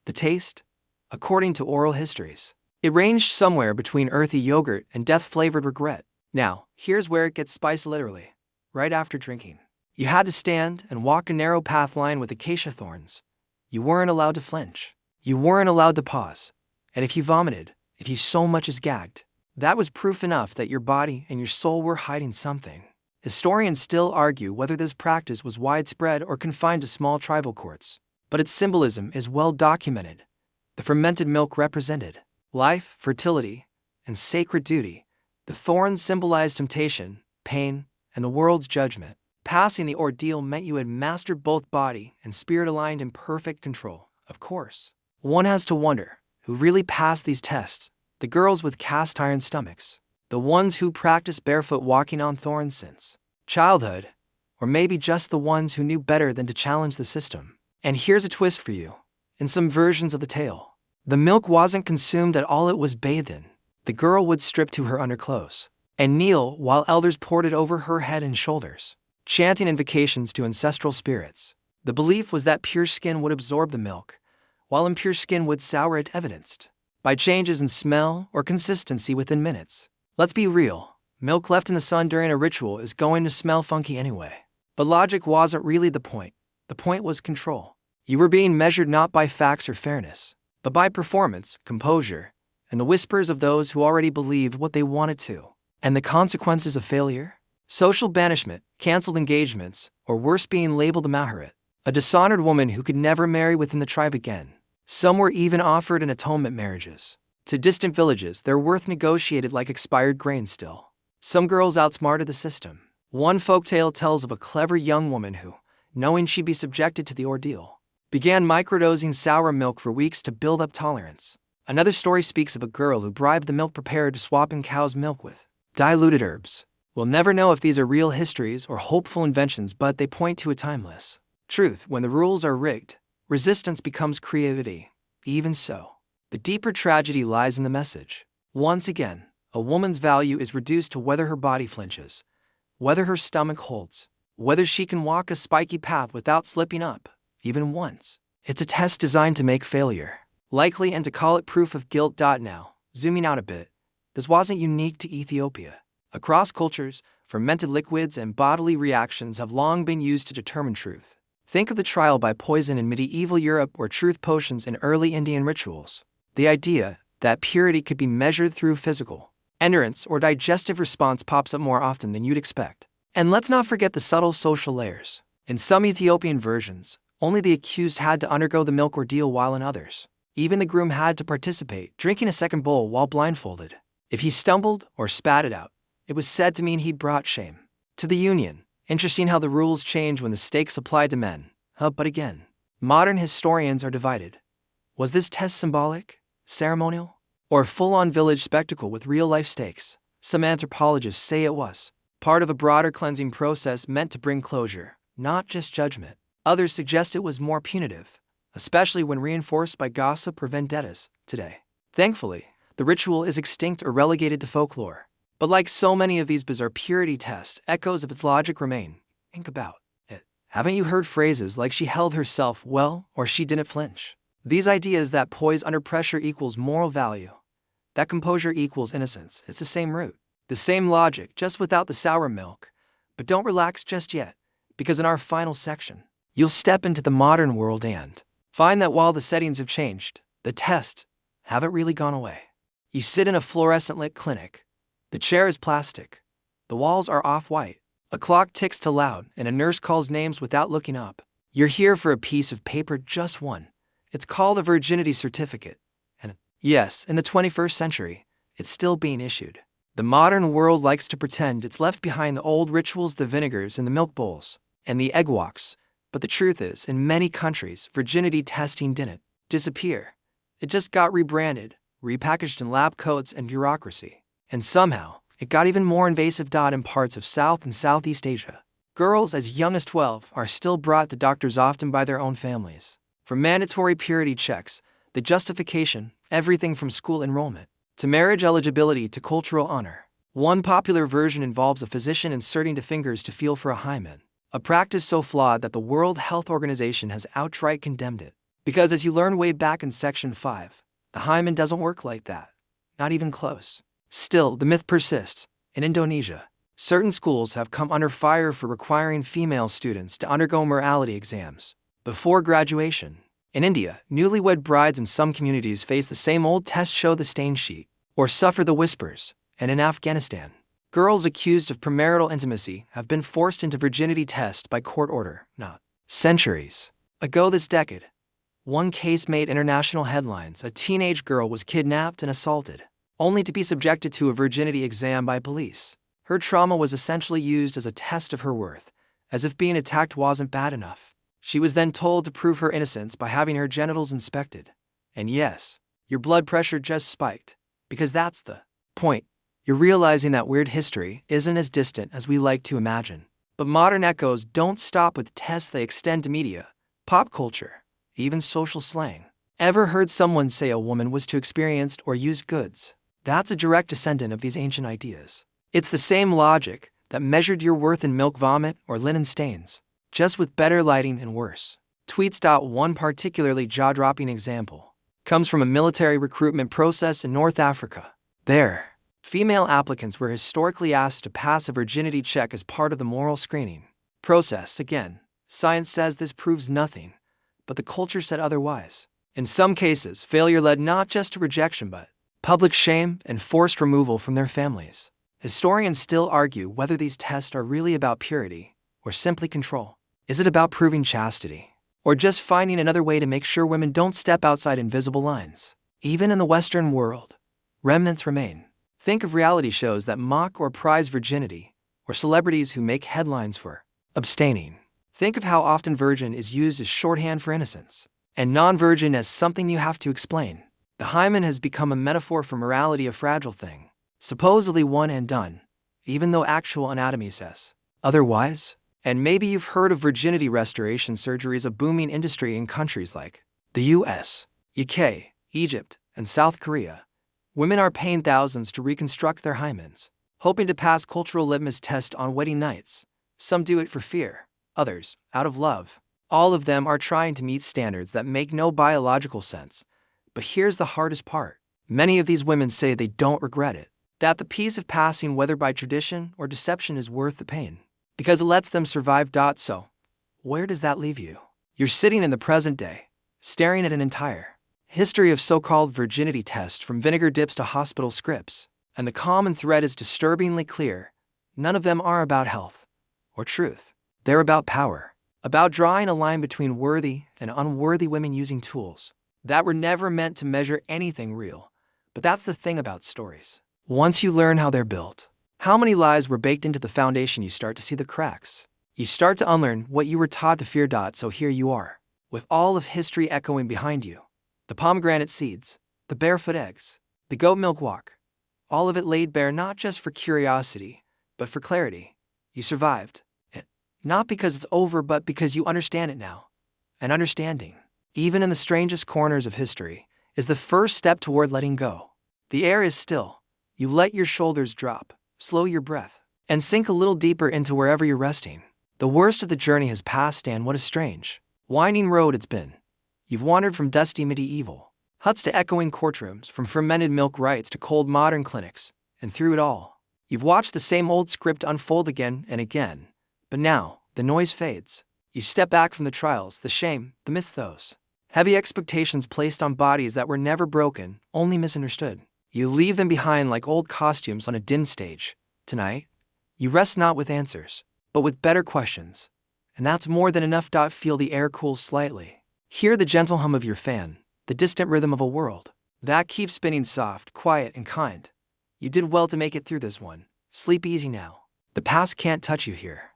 The taste, according to oral histories, it ranged somewhere between earthy yogurt and death-flavored regret. Now, here's where it gets spicy literally. Right after drinking, you had to stand and walk a narrow path lined with acacia thorns. You weren't allowed to flinch. You weren't allowed to pause. And if you vomited, if you so much as gagged, that was proof enough that your body and your soul were hiding something. Historians still argue whether this practice was widespread or confined to small tribal courts, but its symbolism is well documented. The fermented milk represented life, fertility, and sacred duty. The thorns symbolized temptation, pain, and the world's judgment. Passing the ordeal meant you had mastered both body and spirit aligned in perfect control. Of course, one has to wonder who really passed these tests: the girls with cast iron stomachs, the ones who practiced barefoot walking on thorns since childhood, or maybe just the ones who knew better than to challenge the system. And here's a twist for you. In some versions of the tale, the milk wasn't consumed at all, it was bathed in. The girl would strip to her underclothes and kneel while elders poured it over her head and shoulders, chanting invocations to ancestral spirits. The belief was that pure skin would absorb the milk, while impure skin would sour it, evidenced by changes in smell or consistency within minutes. Let's be real, milk left in the sun during a ritual is going to smell funky anyway. But logic wasn't really the point. The point was control. You were being measured not by facts or fairness, but by performance, composure, and the whispers of those who already believed what they wanted to. And the consequences of failure? Social banishment, cancelled engagements, or worse, being labeled a maharit, a dishonored woman who could never marry within the tribe again. Some were even offered in atonement marriages to distant villages, their worth negotiated like expired grain still. Some girls outsmarted the system. One folktale tells of a clever young woman who, knowing she'd be subjected to the ordeal, began microdosing sour milk for weeks to build up tolerance. Another story speaks of a girl who bribed the milk preparer to swap in cow's milk with diluted herbs. We'll never know if these are real histories or hopeful inventions, but they point to a timeless truth. When the rules are rigged, resistance becomes creativity. Even so, the deeper tragedy lies in the message. Once again, a woman's value is reduced to whether her body flinches, whether her stomach holds, whether she can walk a spiky path without slipping up, even once. It's a test designed to make failure likely and to call it proof of guilt. Now, zooming out a bit, this wasn't unique to Ethiopia. Across cultures, fermented liquids and bodily reactions have long been used to determine truth. Think of the trial by poison in medieval Europe or truth potions in early Indian rituals. The idea that purity could be measured through physical endurance or digestive response pops up more often than you'd expect. And let's not forget the subtle social layers. In some Ethiopian versions, only the accused had to undergo the milk ordeal, while in others, even the groom had to participate, drinking a second bowl while blindfolded. If he stumbled or spat it out, it was said to mean he'd brought shame to the union. Interesting how the rules change when the stakes apply to men. But again, modern historians are divided. Was this test symbolic, ceremonial, or a full-on village spectacle with real-life stakes? Some anthropologists say it was part of a broader cleansing process meant to bring closure, not just judgment. Others suggest it was more punitive, especially when reinforced by gossip or vendettas. Today, thankfully, the ritual is extinct or relegated to folklore. But like so many of these bizarre purity tests, echoes of its logic remain. Think about it. Haven't you heard phrases like "she held herself well" or "she didn't flinch"? These ideas that poise under pressure equals moral value, that composure equals innocence. It's the same root, the same logic, just without the sour milk. But don't relax just yet, because in our final section, you'll step into the modern world and find that while the settings have changed, the tests haven't really gone away. You sit in a fluorescent-lit clinic. The chair is plastic. The walls are off-white. A clock ticks too loud, and a nurse calls names without looking up. You're here for a piece of paper, just one. It's called a virginity certificate. And yes, in the 21st century, it's still being issued. The modern world likes to pretend it's left behind the old rituals, the vinegars and the milk bowls, and the egg walks. But the truth is, in many countries, virginity testing didn't disappear. It just got rebranded, repackaged in lab coats and bureaucracy. And somehow, it got even more invasive. In parts of South and Southeast Asia, girls as young as 12 are still brought to doctors, often by their own families, for mandatory purity checks. The justification: everything from school enrollment to marriage eligibility to cultural honor. One popular version involves a physician inserting the fingers to feel for a hymen, a practice so flawed that the World Health Organization has outright condemned it. Because as you learn way back in Section 5, the hymen doesn't work like that. Not even close. Still, the myth persists. In Indonesia, certain schools have come under fire for requiring female students to undergo morality exams before graduation. In India, newlywed brides in some communities face the same old test: show the stain sheet or suffer the whispers. And in Afghanistan, girls accused of premarital intimacy have been forced into virginity tests by court order. Not centuries ago this decade, one case made international headlines. A teenage girl was kidnapped and assaulted, only to be subjected to a virginity exam by police. Her trauma was essentially used as a test of her worth, as if being attacked wasn't bad enough. She was then told to prove her innocence by having her genitals inspected. And yes, your blood pressure just spiked, because that's the point. You're realizing that weird history isn't as distant as we like to imagine. But modern echoes don't stop with tests, they extend to media, pop culture, even social slang. Ever heard someone say a woman was too experienced or used goods? That's a direct descendant of these ancient ideas. It's the same logic that measured your worth in milk vomit or linen stains, just with better lighting and worse tweets. One particularly jaw-dropping example comes from a military recruitment process in North Africa. There, female applicants were historically asked to pass a virginity check as part of the moral screening process. Again, science says this proves nothing, but the culture said otherwise. In some cases, failure led not just to rejection but public shame and forced removal from their families. Historians still argue whether these tests are really about purity or simply control. Is it about proving chastity, or just finding another way to make sure women don't step outside invisible lines? Even in the Western world, remnants remain. Think of reality shows that mock or prize virginity, or celebrities who make headlines for abstaining. Think of how often virgin is used as shorthand for innocence, and non-virgin as something you have to explain. The hymen has become a metaphor for morality, a fragile thing, supposedly one and done, even though actual anatomy says otherwise. And maybe you've heard of virginity restoration surgery, a booming industry in countries like the US, UK, Egypt, and South Korea. Women are paying thousands to reconstruct their hymens, hoping to pass cultural litmus test on wedding nights. Some do it for fear, others out of love. All of them are trying to meet standards that make no biological sense. But here's the hardest part. Many of these women say they don't regret it, that the piece of passing, whether by tradition or deception, is worth the pain, because it lets them survive. So, where does that leave you? You're sitting in the present day, staring at an entire history of so-called virginity tests, from vinegar dips to hospital scripts, and the common thread is disturbingly clear. None of them are about health or truth. They're about power, about drawing a line between worthy and unworthy women, using tools that were never meant to measure anything real. But that's the thing about stories. Once you learn how they're built, how many lies were baked into the foundation, you start to see the cracks. You start to unlearn what you were taught to fear. So here you are, with all of history echoing behind you. The pomegranate seeds, the barefoot eggs, the goat milk walk, all of it laid bare, not just for curiosity, but for clarity. You survived it, not because it's over, but because you understand it now. And understanding, even in the strangest corners of history, is the first step toward letting go. The air is still. You let your shoulders drop, slow your breath, and sink a little deeper into wherever you're resting. The worst of the journey has passed, and what a strange, winding road it's been. You've wandered from dusty medieval huts to echoing courtrooms, from fermented milk rites to cold modern clinics, and through it all, you've watched the same old script unfold again and again. But now, the noise fades. You step back from the trials, the shame, the myths, those heavy expectations placed on bodies that were never broken, only misunderstood. You leave them behind like old costumes on a dim stage. Tonight, You rest not with answers, but with better questions. And that's more than enough. Feel the air cool slightly. Hear the gentle hum of your fan, the distant rhythm of a world that keeps spinning soft, quiet, and kind. You did well to make it through this one. Sleep easy now. The past can't touch you here.